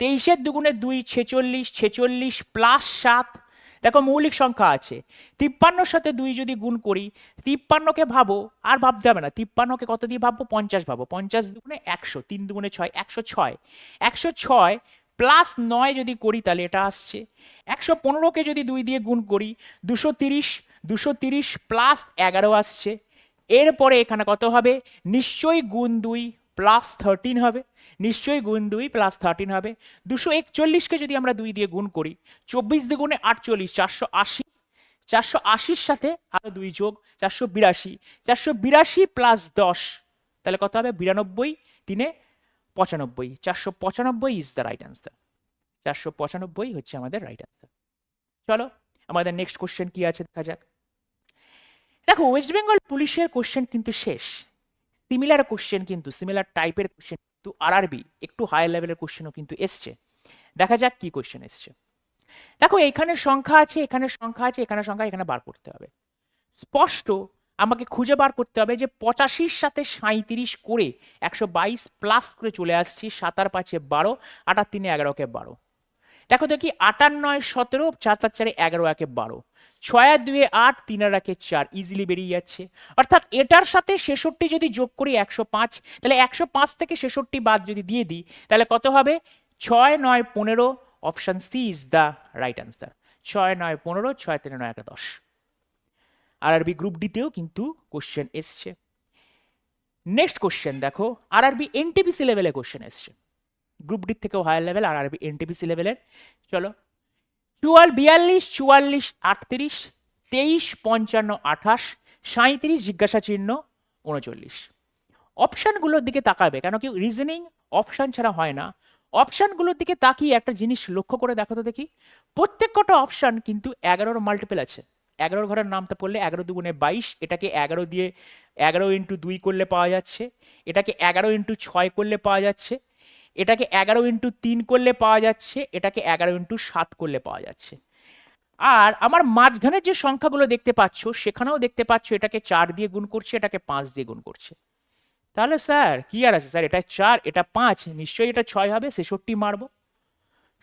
23-এর দুগুণে 2 46, 46 প্লাস 7। দেখো মৌলিক সংখ্যা আছে, 53-র সাথে 2 যদি গুণ করি, 53-কে ভাবো, আর ভাবতে হবে না, 53-কে কত দিয়ে ভাববো, 50 ভাবো, 50 দুগুণে 100, 3 দুগুণে 6, 106, 106 প্লাস 9 যদি করি তাহলে এটা আসছে। 115-কে যদি 2 দিয়ে গুণ করি 230, 230 প্লাস 11 আসছে। এরপরে এখানে কত হবে, নিশ্চয়ই গুণ 2 প্লাস 13 হবে, নিশ্চয়ই গুণ 2 প্লাস 13 হবে। 241-কে যদি আমরা 2 দিয়ে গুণ করি, 24 দুগুণে 48, 480, 480-র সাথে আরো 2 যোগ 482, 482 প্লাস 10 তাহলে কত হবে, 92, 3-এ 95, 495 ইজ দ্য রাইট অ্যান্সার। 495 হচ্ছে আমাদের রাইট অ্যান্সার। চলো আমাদের নেক্সট কোশ্চেন কি আছে দেখা যাক। দেখো ওয়েস্ট বেঙ্গল পুলিশের কোশ্চেন কিন্তু শেষ, সিমিলার কোশ্চেন কিন্তু সিমিলার টাইপের কোশ্চেন কিন্তু আরআরবি একটু হায়ার লেভেলের কোশ্চেনও কিন্তু এসছে। দেখা যাক কি কোশ্চেন এসছে। দেখো এখানে সংখ্যা আছে, এখানে সংখ্যা আছে, এখানে সংখ্যা, এখানে বার করতে হবে। স্পষ্ট আমাকে খুঁজে বার করতে হবে যে 85-র সাথে 37 করে 122 প্লাস করে চলে আসছি, 7 আর 5-এ 12, 8 আর 3-এ 11-কে 12। দেখো দেখি 8 আর 9 17, 4 আর 4-এ 11, 1-এ 12, 6 আর 2-এ 8, 3 আর 1-এ 4, ইজিলি বেরিয়ে যাচ্ছে। অর্থাৎ এটার সাথে 66 যদি যোগ করি 105, তাহলে 105 থেকে 66 বাদ যদি দিয়ে দিই তাহলে কত হবে, 6 9 15, option C is the right answer. 6 9 15, 6 3 9 1 10। RRB group ডিতেও কিন্তু কোশ্চেন এসছে। নেক্সট কোশ্চেন দেখো, আরআরবি এনটিপিসি লেভেলে কোশ্চেন এসছে, গ্রুপ ডি থেকেও হায়ার লেভেল, আরআরবি এনটিপিসি লেভেলের। চলো 42 44 38, 23 55 28, 37 জিজ্ঞাসা চিহ্ন 39। অপশানগুলোর দিকে তাকাবে, কেন কি রিজনিং অপশান ছাড়া হয় না। অপশানগুলোর দিকে তাকিয়ে একটা জিনিস লক্ষ্য করে দেখো তো দেখি, প্রত্যেক কটা অপশান কিন্তু 11-র মাল্টিপল আছে। 11-র ঘরের নামটা পড়লে 11 দুগুণে 22, এটাকে 11 দিয়ে 11 ইন্টু 2 করলে পাওয়া যাচ্ছে, এটাকে 11 ইন্টু 6 করলে পাওয়া যাচ্ছে, এটাকে 11 ইন্টু 3 করলে পাওয়া যাচ্ছে, এটাকে 11 ইন্টু 7 করলে পাওয়া যাচ্ছে। আর আমার মাঝখানের যে সংখ্যাগুলো দেখতে পাচ্ছ সেখানেও দেখতে পাচ্ছ এটাকে 4 দিয়ে গুণ করছে, এটাকে 5 দিয়ে গুণ করছে। তাহলে স্যার কি আর আছে স্যার, এটা 4 এটা 5, নিশ্চয়ই এটা 6 হবে, 66 মারবো।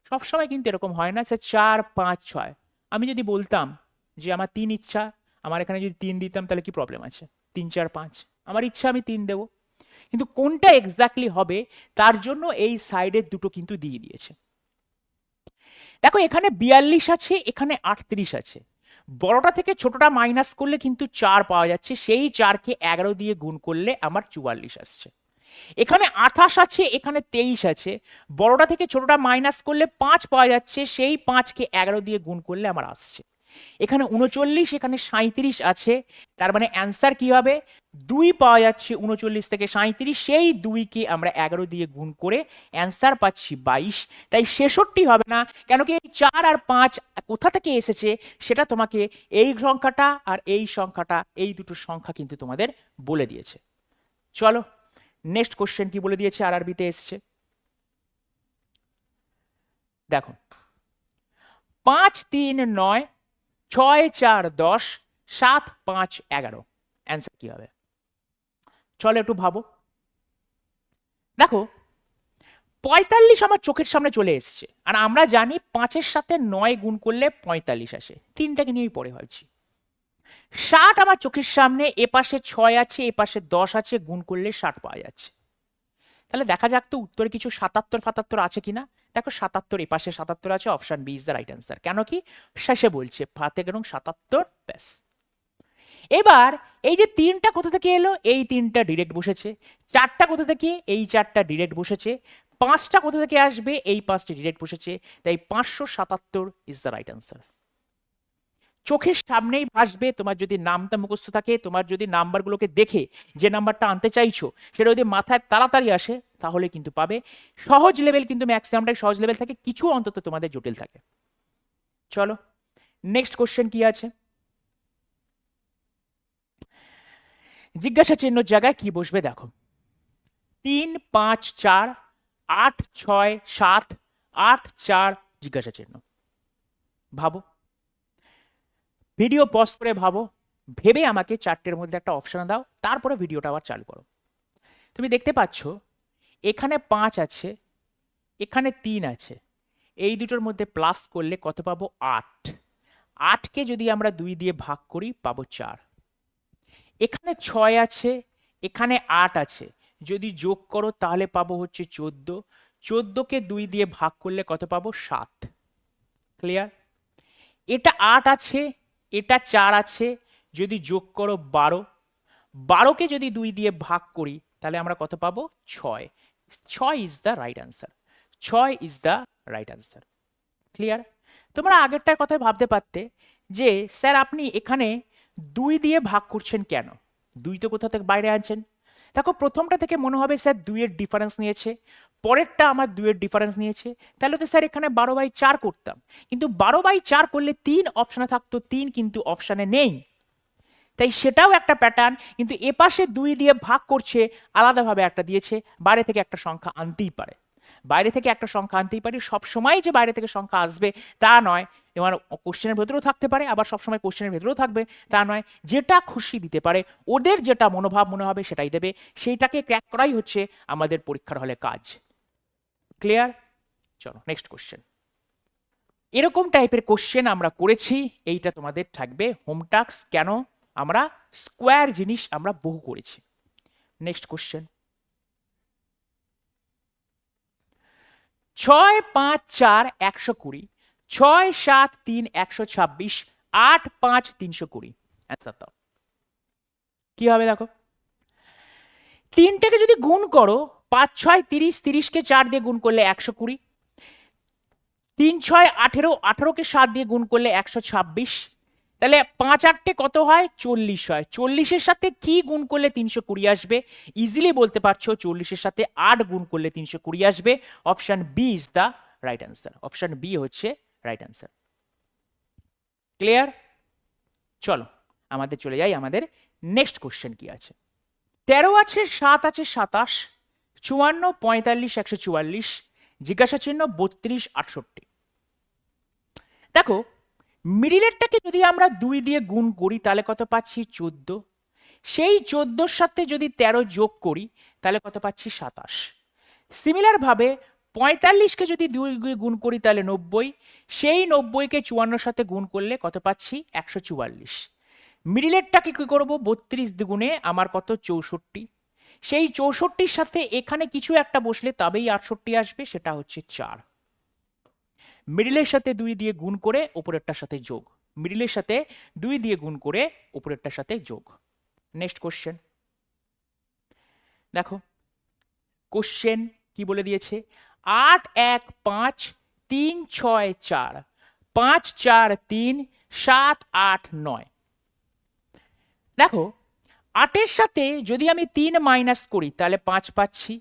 সবসময় কিন্তু এরকম হয় না স্যার 4 5 6। আমি যদি বলতাম যে আমার 3 ইচ্ছা, আমার এখানে যদি 3 দিতাম তাহলে কি প্রবলেম আছে, 3 4 5 আমার ইচ্ছা, আমি 3 দেবো, কিন্তু কোনটা এক্স্যাক্টলি হবে তার জন্য এই সাইডের দুটো কিন্তু দিয়ে দিয়েছে। দেখো এখানে 42 আছে, এখানে 38 আছে, বড়টা থেকে ছোটটা মাইনাস করলে কিন্তু 4 পাওয়া যাচ্ছে, সেই 4-কে 11 দিয়ে গুণ করলে আমার 44 আসছে। এখানে 28 আছে, এখানে 23 আছে, বড়টা থেকে ছোটটা মাইনাস করলে 5 পাওয়া যাচ্ছে, সেই 5-কে 11 দিয়ে গুণ করলে আমার আসছে। এখানে 39, এখানে 37 আছে, তার মানে অ্যান্সার কি হবে, 2 পাওয়া যাচ্ছে 39 থেকে 37, সেই 2-কে আমরা 11 দিয়ে গুণ করে অ্যান্সার পাচ্ছি 22। তাই 66 হবে না, কেন কি এই 4 আর 5 কোথা থেকে এসেছে সেটা তোমাকে এই সংখ্যাটা আর এই সংখ্যাটা, এই দুটো সংখ্যা কিন্তু তোমাদের বলে দিয়েছে। চলো নেক্সট কোশ্চেন কি বলে দিয়েছে, আরআরবিতে এসছে দেখো, 5 3 9, 6 4 10, 7 5 11, অ্যান্সার কি হবে? চলো একটু ভাবো। দেখো 45 আমার চোখের সামনে চলে এসছে, আর আমরা জানি 5-এর সাথে 9 গুণ করলে 45 আসে, তিনটাকে নিয়েই পরে ভাবছি। 60 আমার চোখের সামনে, এপাশে 6 আছে, এপাশে 10 আছে, গুণ করলে 60 পাওয়া যাচ্ছে। তাহলে দেখা যাক তো উত্তরে কিছু 77 আছে কিনা। দেখো 77 এই পাশে 77 আছে, option B is the right answer. কেন কি শেষে বলছে 77 ব্যাস। এবার এই যে 3টা কোথা থেকে এলো, এই 3টা ডিরেক্ট বসেছে। 4টা কোথা থেকে, এই 4টা ডিরেক্ট বসেছে। 5টা কোথা থেকে আসবে, এই 5টি ডিরেক্ট বসেছে। তাই 577 ইজ দ্য রাইট অ্যান্সার। চোখের সামনেই ভাসবে, তোমার যদি নামটা মুখস্থ থাকে, তোমার যদি নাম্বারগুলোকে দেখে যে নাম্বারটা আনতে চাইছো সেটা যদি মাথায় তাড়াতাড়ি আসে তাহলে কিন্তু পাবে। সহজ লেভেল কিন্তু ম্যাক্সিমামটাই সহজ লেভেল থাকে, কিছু অন্তত তোমাদের জটিল থাকে। চলো নেক্সট কোশ্চেন কি আছে। জিজ্ঞাসা চিহ্ন জায়গায় কি বসবে দেখো, 3 5 4 8 6 7 8 4 জিজ্ঞাসা চিহ্ন। ভাবো, ভিডিও পজ করে ভাবো, ভেবে আমাকে 4টের মধ্যে একটা অপশন দাও, তারপরে ভিডিওটা আবার চালু করো। তুমি দেখতে পাচ্ছ এখানে 5 আছে, এখানে 3 আছে, এই দুটোর মধ্যে প্লাস করলে কত পাবো 8। 8কে যদি আমরা 2 দিয়ে ভাগ করি পাবো 4। এখানে 6 আছে, এখানে 8 আছে, যদি যোগ করো তাহলে পাবো হচ্ছে 14। 14কে 2 দিয়ে ভাগ করলে কত পাবো 7। ক্লিয়ার? এটা 8 আছে, এটা 4 আছে, যদি যোগ করো 12। 12কে যদি 2 দিয়ে ভাগ করি তাহলে আমরা কত পাবো 6। 6 is the right answer. 6 is the right answer. Clear? তোমরা আগেরটার কথাই ভাবতে পারতে যে স্যার আপনি এখানে 2 দিয়ে ভাগ করছেন কেন, 2 তো কোথা থেকে বাইরে আনছেন। দেখো প্রথমটা থেকে মনে হবে স্যার 2 এর ডিফারেন্স নিয়েছে, পরেরটা আমার 2 এর ডিফারেন্স নিয়েছে, তাহলে তো স্যার এখানে 12/4 করতাম, কিন্তু 12/4 করলে 3 অপশনে থাকতো, 3 কিন্তু অপশনে নেই। তাই সেটাও একটা প্যাটার্ন, কিন্তু এপাশে 2 দিয়ে ভাগ করছে আলাদাভাবে একটা দিয়েছে, বাইরে থেকে একটা সংখ্যা আনতেই পারে। বাইরে থেকে একটা সংখ্যা আনতেই পারি, সবসময় যে বাইরে থেকে সংখ্যা আসবে তা নয়। এবার কোশ্চেনের ভেতরেও থাকতে পারে, আবার সবসময় কোশ্চেনের ভেতরেও থাকবে তা নয়। যেটা খুশি দিতে পারে, ওদের যেটা মনোভাব মনে হবে সেটাই দেবে, সেইটাকে ক্র্যাক করাই হচ্ছে আমাদের পরীক্ষার হলে কাজ। ক্লিয়ার? চলো নেক্সট কোশ্চেন। এরকম টাইপের কোশ্চেন আমরা করেছি, এইটা তোমাদের থাকবে হোম টাস্ক। কেন? আমরা স্কোয়ার জিনিস আমরা বহু করেছি। Next question, 6 5 4 120, 6 7 3 126, 8 5 320। অ্যান্সার দাও কি হবে দেখো, 3টাকে যদি গুণ করো 5 6 30, 30কে 4 দিয়ে গুণ করলে 120, 3 6 18, 18কে 7 দিয়ে গুণ করলে 126, তাহলে 5 8টে কত হয় 40 হয়। 40-এর সাথে কি গুণ করলে 320 আসবে? ইজিলি বলতে পারছো 40-এর সাথে 8 গুণ করলে 320 আসবে। Option B is the right answer. Option B হচ্ছে রাইট অ্যান্সার। ক্লিয়ার? চলো আমাদের চলে যাই, আমাদের নেক্সট কোশ্চেন কি আছে। 13 আছে, 7 আছে 27, 54 45 144, জিজ্ঞাসা চিহ্ন 32 68। দেখো মিডিলেরটাকে যদি আমরা 2 দিয়ে গুণ করি তাহলে কত পাচ্ছি 14, সেই 14-র সাথে যদি 13 যোগ করি তাহলে কত পাচ্ছি 27। সিমিলার ভাবে 45কে যদি 2 দিয়ে গুণ করি তাহলে 90, সেই 90কে 54-র সাথে গুণ করলে কত পাচ্ছি 144। মিডিলেরটাকে কি করব 32 দ্বিগুণে আমার কত 64, সেই 64-র সাথে এখানে কিছু একটা বসলে তবেই 68 আসবে, সেটা হচ্ছে 4। মিডিলের সাথে 2 দিয়ে গুণ করে উপরেরটার সাথে যোগ, মিডিলের সাথে 2 দিয়ে গুণ করে উপরেরটার সাথে যোগ। নেক্সট কোশ্চেন দেখো, কোশ্চেন কি বলে দিয়েছে, 8 1 5 3 6 4, 5 4 3 7 8 9। দেখো 8-এর সাথে যদি আমি 3 মাইনাস করি তাহলে 5 পাচ্ছি,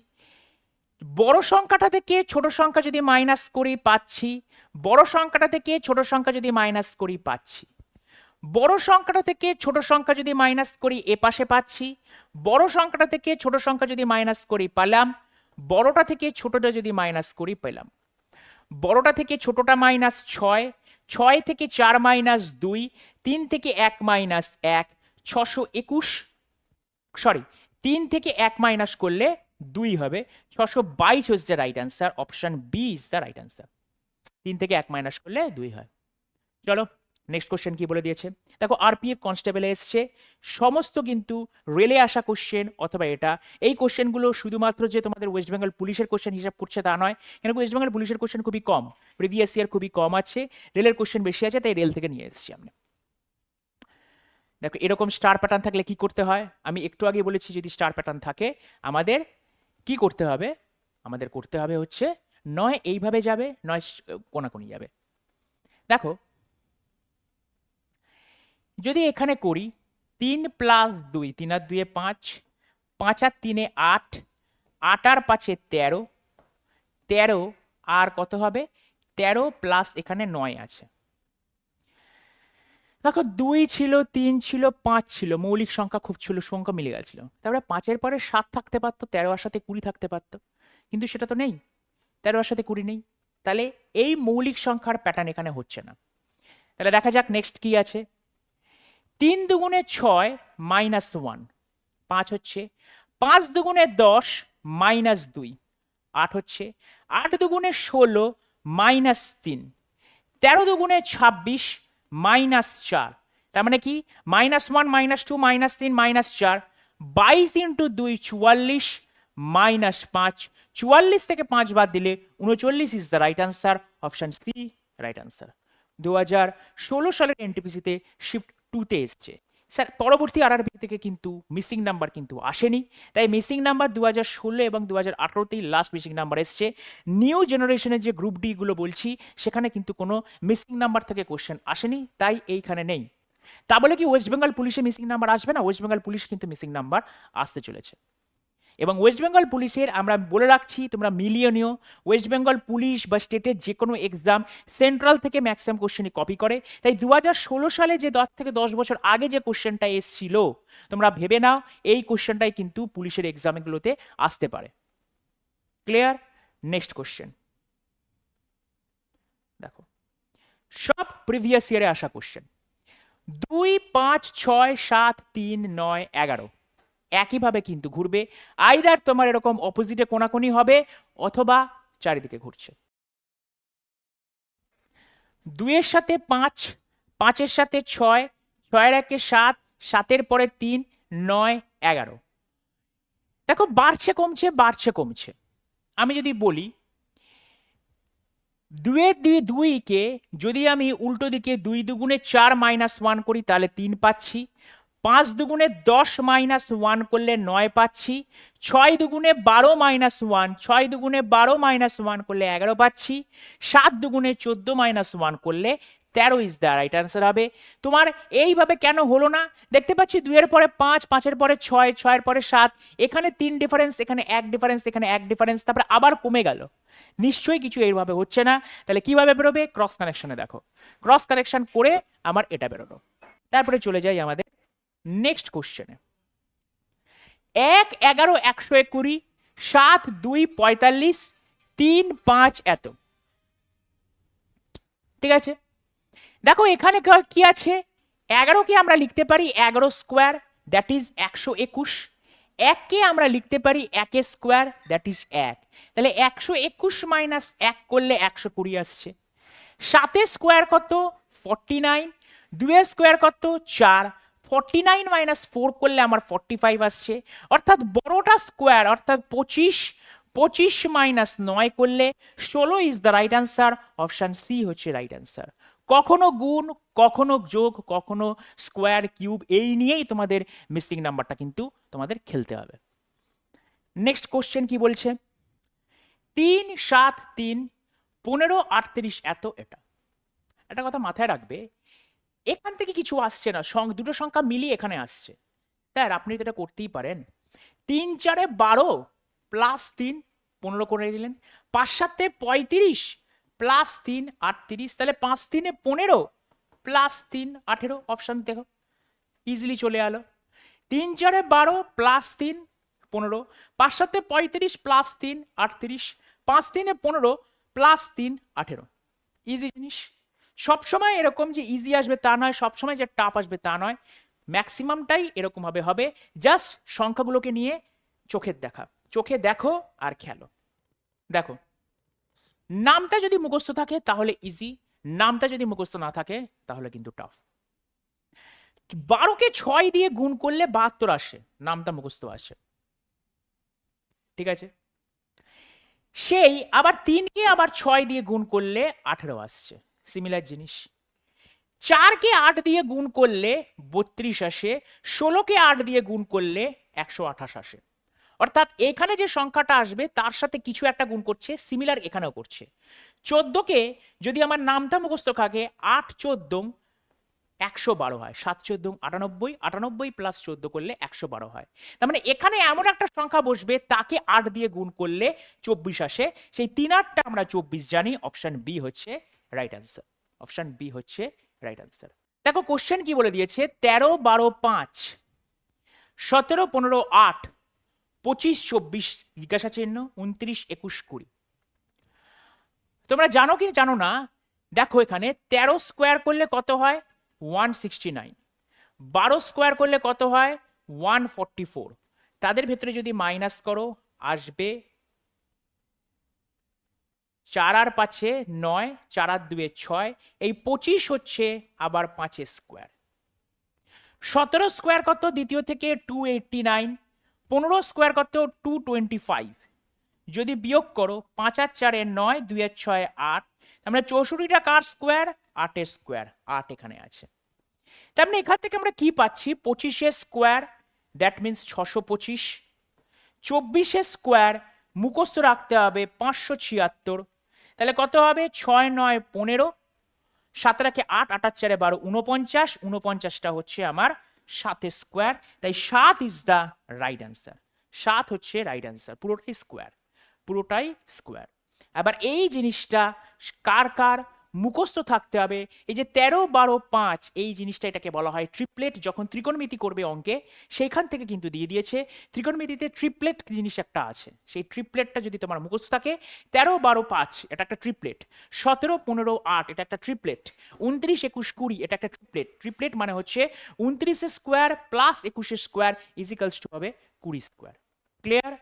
বড় সংখ্যাটা থেকে ছোট সংখ্যা যদি মাইনাস করি পাচ্ছি, বড় সংখ্যাটা থেকে ছোট সংখ্যা যদি মাইনাস করি পাচ্ছি, বড় সংখ্যাটা থেকে ছোট সংখ্যা যদি মাইনাস করি এ পাশে পাচ্ছি, বড় সংখ্যাটা থেকে ছোট সংখ্যা যদি মাইনাস করি পেলাম, বড়টা থেকে ছোটটা যদি মাইনাস করি পেলাম। বড়টা থেকে ছোটটা মাইনাস 6, 6 থেকে 4 মাইনাস 2, 3 থেকে 1 মাইনাস 1, 621, সরি 3 থেকে 1 মাইনাস করলে 2 হবে, 622 is the right answer. Option B is the right answer. 3 থেকে 1 মাইনাস করলে 2 হয়। চলো নেক্সট কোশ্চেন কি বলে দিয়েছে দেখো, আরপিএফ কনস্টেবলে এসছে, সমস্ত কিন্তু রেলে আসা কোশ্চেন অথবা এটা, এই কোশ্চেনগুলো শুধুমাত্র যে তোমাদের ওয়েস্ট বেঙ্গল পুলিশের কোশ্চেন হিসাব করছে তা নয়, কেন ওয়েস্ট বেঙ্গল পুলিশের কোশ্চেন খুবই কম, প্রিভিয়াস ইয়ার খুবই কম আছে, রেলের কোশ্চেন বেশি আছে, তাই রেল থেকে নিয়ে এসেছি আমরা। দেখো এরকম স্টার প্যাটার্ন থাকলে কি করতে হয়, আমি একটু আগে বলেছি যদি স্টার প্যাটার্ন থাকে আমাদের কি করতে হবে, আমাদের করতে হবে হচ্ছে নয় এইভাবে যাবে নয় কোনাকুনি যাবে। দেখো যদি এখানে করি 3 + 2, 3 আর 2 5, 5 আর 3 8, 8 আর 5 13, 13 আর কত হবে 13 প্লাস এখানে 9 আছে। দেখো 2 ছিল, 3 ছিল, 5 ছিল, মৌলিক সংখ্যা খুব ছিল, সংখ্যা মিলে গেছিল, তারপরে 5-এর পরে 7 থাকতে পারতো, 13 এর সাথে 20 থাকতে পারতো, কিন্তু সেটা তো নেই, 13 এর সাথে 20 নেই, তাহলে এই মৌলিক সংখ্যার প্যাটার্ন এখানে হচ্ছে না। তাহলে দেখা যাক নেক্সট কি আছে। 3 দুগুণে 6 মাইনাস 1 5 হচ্ছে, 5 দুগুণে 10 মাইনাস 2 8 হচ্ছে, 8 দুগুণে 16 মাইনাস 3, 13 দুগুণে 26 মাইনাস 4, তার মানে কি -1 -2 -3 -4, 22 ইন্টু 2 44 মাইনাস 5, 44 থেকে 5 বাদ দিলে 39 is the right answer, option C right answer. 2016 সালের এনটিপিসিতে শিফট 2-তে এসছে স্যার, পরবর্তী আরআরবি থেকে কিন্তু মিসিং নাম্বার কিন্তু আসেনি, তাই মিসিং নাম্বার 2016 এবং 2018তেই লাস্ট মিসিং নাম্বার এসছে। নিউ জেনারেশনের যে গ্রুপ ডি গুলো বলছি সেখানে কিন্তু কোনো মিসিং নাম্বার থেকে কোশ্চেন আসেনি, তাই এইখানে নেই। তা বলে কি ওয়েস্ট বেঙ্গল পুলিশে মিসিং নাম্বার আসবে না, ওয়েস্ট বেঙ্গল পুলিশ কিন্তু মিসিং নাম্বার আসতে চলেছে। এবং ওয়েস্ট বেঙ্গল পুলিশের আমরা বলে রাখছি তোমরা মিলিয়ে নিও, ওয়েস্ট বেঙ্গল পুলিশ বা স্টেটের যে কোনো এক্সাম সেন্ট্রাল থেকে ম্যাক্সিমাম কোশ্চেনই কপি করে, তাই 2016 সালে যে 10 থেকে 10 বছর আগে যে কোশ্চেনটা এসছিল তোমরা ভেবে নাও এই কোশ্চেনটাই কিন্তু পুলিশের এক্সামগুলোতে আসতে পারে। ক্লিয়ার? নেক্সট কোশ্চেন দেখো, সব প্রিভিয়াস ইয়ারে আসা কোশ্চেন 2 5 6 7 3 9 11 একইভাবে কিন্তু ঘুরবে, আইদার তোমার এরকম অপোজিটে কোনাকুনি হবে অথবা চারিদিকে ঘুরছে। 2 এর সাথে 5, 5 এর সাথে 6, 6 এর একে 7, 7 এর পরে 3, 9 11 দেখো বাড়ছে কমছে বাড়ছে কমছে। আমি যদি বলি 2 এর 2 কে যদি আমি উল্টো দিকে 2 দুগুণে 4 মাইনাস 1 করি তাহলে 3 পাচ্ছি, 5 দুগুণে 10 মাইনাস 1 করলে 9 পাচ্ছি, 6 দুগুণে 12 মাইনাস 1, 6 দুগুণে 12 মাইনাস 1 করলে 11 পাচ্ছি, 7 দুগুণে 14 মাইনাস 1 করলে 13 ইজ দ্য রাইট আনসার হবে। তোমার এইভাবে কেন হলো না, দেখতে পাচ্ছি 2 এর পরে 5, 5 এর পরে 6, 6 এর পরে 7, এখানে 3 ডিফারেন্স, এখানে 1 ডিফারেন্স, এখানে 1 ডিফারেন্স, তারপরে আবার কমে গেল, নিশ্চয়ই কিছু এইভাবে হচ্ছে না। তাহলে কিভাবে বেরোবে, ক্রস কানেকশনে দেখো, ক্রস কানেকশন করে আমার এটা বেরোলো। তারপরে চলে যাই আমাদের নেক্সট কোশ্চেনে। 1 11 120, 7 2 45, 3 5 এত, ঠিক আছে। দেখো এখানে কি আছে, 11 কে আমরা লিখতে পারি 11 স্কোয়ার, দ্যাট ইজ 121, 1 কে আমরা লিখতে পারি 1 স্কোয়ার, দ্যাট ইজ 1, তাহলে 121 মাইনাস 1 করলে 120 আসছে। 7 স্কোয়ার কত 49, 2 স্কোয়ার কত 4, 49 মাইনাস 4 করলে আমার 45 আসছে, অর্থাৎ বড়টা স্কোয়ার অর্থাৎ 25, 25 মাইনাস 9 করলে 16 is the right answer, option C হচ্ছে রাইট আনসার। কখনো গুণ, কখনো যোগ, কখনো স্কোয়ার কিউব, এই নিয়েই তোমাদের মিসিং নাম্বারটা কিন্তু তোমাদের খেলতে হবে। নেক্সট কোশ্চেন কি বলছে, 3 7 3 15 38 এত, এটা একটা কথা মাথায় রাখবে, এখান থেকে কিছু আসছে না, দুটো সংখ্যা মিলিয়ে এখানে আসছে। স্যার আপনি তো এটা করতেই পারেন, 3 4 12 প্লাস 3 15 করে দিলেন, 5 7 35 প্লাস 3 38, তাহলে 5 3 15 প্লাস 3 18, অপশন দেখো ইজিলি চলে এলো। 3 4 12 প্লাস 3 15, 5 7 35 প্লাস 3 38, 5 3 15 প্লাস 3 18, ইজি জিনিস। সবসময় এরকম যে ইজি আসবে তা নয়, সবসময় যে টাফ আসবে তা নয়, ম্যাক্সিমামটাই এরকম হবে, জাস্ট সংখ্যাগুলোকে নিয়ে চোখে দেখো আর খেলো। দেখো নামটা যদি মুখস্থ থাকে তাহলে ইজি, নামটা যদি মুখস্থ না থাকে তাহলে কিন্তু টাফ। 12কে 6 দিয়ে গুণ করলে 72 আসে, নামটা মুখস্থ আসে, ঠিক আছে। সেই আবার 3কে আবার 6 দিয়ে গুণ করলে 18 আসছে, সিমিলার জিনিস। 4কে 8 দিয়ে গুণ করলে 32 আসে, 16কে 8 দিয়ে গুণ করলে 128 আসে। অর্থাৎ এখানে যে সংখ্যাটা আসবে তার সাথে কিছু একটা গুণ করছে, সিমিলার এখানেও করছে। 14কে যদি আমার নামটা মুখস্থ থাকে, 8 14 112 হয়, 7 14 98, 98 প্লাস 14 করলে 112 হয়। তার মানে এখানে এমন একটা সংখ্যা বসবে তাকে 8 দিয়ে গুণ করলে 24 আসে। সেই 3 8টা আমরা 24 জানি, অপশন বি হচ্ছে রাইট অ্যান্সার। অপশন বি হচ্ছে রাইট অ্যান্সার। দেখো কোশ্চেন কি বলে দিয়েছে, 13 12 5 17 15 8 25 24 জিজ্ঞাসা চিহ্ন 29 21 20। তোমরা জানো কি জানো না, দেখো এখানে 13 স্কোয়ার করলে কত হয় 169, 12 স্কোয়ার করলে কত হয় 144। তাদের ভেতরে যদি মাইনাস করো আসবে 4 আর 5 9, 4 আর 2 6, এই 25 হচ্ছে আবার 5 স্কোয়ার। 17 স্কোয়ার কত দ্বিতীয় থেকে 289, 15 স্কোয়ার কত 225। যদি বিয়োগ করো 5 আর 4 9, 2 আর 6 8, তার মানে 64টা কার স্কোয়ার 8 এর স্কোয়ার, 8 এখানে আছে। তার মানে এখান থেকে আমরা কি পাচ্ছি, 25 স্কোয়ার দ্যাট মিনস 625, 24 স্কোয়ার মুখস্থ রাখতে হবে 576, তাহলে কত হবে 6 9 15, 7 রাখে 8, 8 আর 4 12 49, 49টা হচ্ছে আমার 7 স্কোয়ার। তাই 7 ইজ দ্য রাইট অ্যান্সার। 7 হচ্ছে রাইট অ্যান্সার, পুরোটাই স্কোয়ার, পুরোটাই স্কোয়ার। আবার এই জিনিসটা কার কার মুখস্থ থাকতে হবে, এই যে 13 12 5 এই জিনিসটা, এটাকে বলা হয় ট্রিপলেট। যখন ত্রিকোণমিতি করবে অঙ্কে সেইখান থেকে কিন্তু দিয়ে দিয়েছে, ত্রিকোণমিতিতে ট্রিপলেট জিনিস একটা আছে, সেই ট্রিপলেটটা যদি তোমার মুখস্থ থাকে, 13 12 5 এটা একটা ট্রিপলেট, 17 15 8 এটা একটা ট্রিপলেট, 29 21 20 এটা একটা ট্রিপলেট। ট্রিপলেট মানে হচ্ছে 29 square plus 21 square equals to হবে 20 স্কোয়ার। ক্লিয়ার?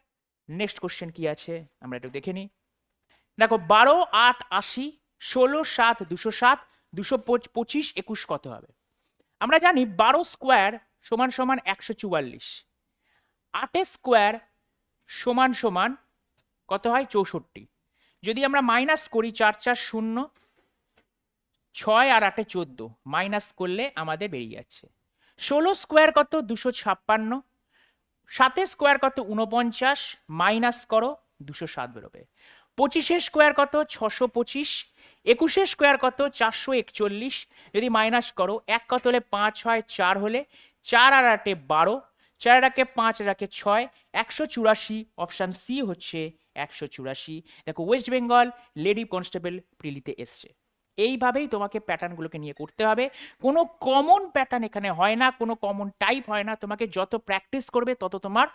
নেক্সট কোশ্চেন কি আছে আমরা একটু দেখে নিই। দেখো 12 8 80, 16 7 207, 225 21 কত হবে? আমরা জানি 12 স্কোয়ার সমান সমান 144, 8 স্কোয়ার সমান সমান কত হয় 64। যদি আমরা মাইনাস করি 4 4 0, 6 আর 8 14, মাইনাস করলে আমাদের বেরিয়ে যাচ্ছে। 16 স্কোয়ার কত 256, 7 স্কোয়ার কত 49, মাইনাস করো 207 বেরোবে। 25 স্কোয়ার কত 625, 21 স্কোয়ার কত 441, যদি মাইনাস করো 1 কত হলে 5 হয় 4 হলে 4 আর 8 12, 4 রাখে 5 রাখে 6, 184। অপশন সি হচ্ছে 184। দেখো ওয়েস্ট বেঙ্গল লেডি কনস্টেবল প্রিলিতে এসছে। এইভাবেই তোমাকে প্যাটার্নগুলোকে নিয়ে করতে হবে। কোনো কমন প্যাটার্ন এখানে হয় না, কোনো কমন টাইপ হয় না। তোমাকে যত প্র্যাকটিস করবে তত তোমার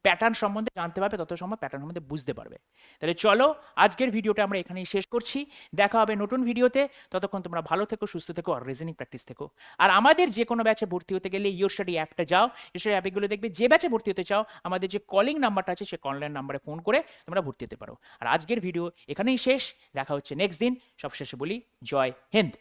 প্যাটার্ন সম্বন্ধে জানতে পারবে, তত সময় প্যাটার্ন সম্বন্ধে বুঝতে পারবে। তাহলে চলো আজকের ভিডিওটা আমরা এখানেই শেষ করছি, দেখা হবে নতুন ভিডিওতে। ততক্ষণ তোমরা ভালো থেকো, সুস্থ থেকো আর রিজনিং প্র্যাকটিস থেকো। আর আমাদের যে কোনো ব্যাচে ভর্তি হতে গেলে ইয়োর স্টাডি অ্যাপটা যাও, ইয়োর স্টাডি অ্যাপগুলো দেখবে যে ব্যাচে ভর্তি হতে চাও আমাদের যে কলিং নাম্বারটা আছে সে কলিং নাম্বারে ফোন করে তোমরা ভর্তি হতে পারো। আর আজকের ভিডিও এখানেই শেষ, দেখা হচ্ছে নেক্সট দিন। সব শেষে বলি জয় হিন্দ।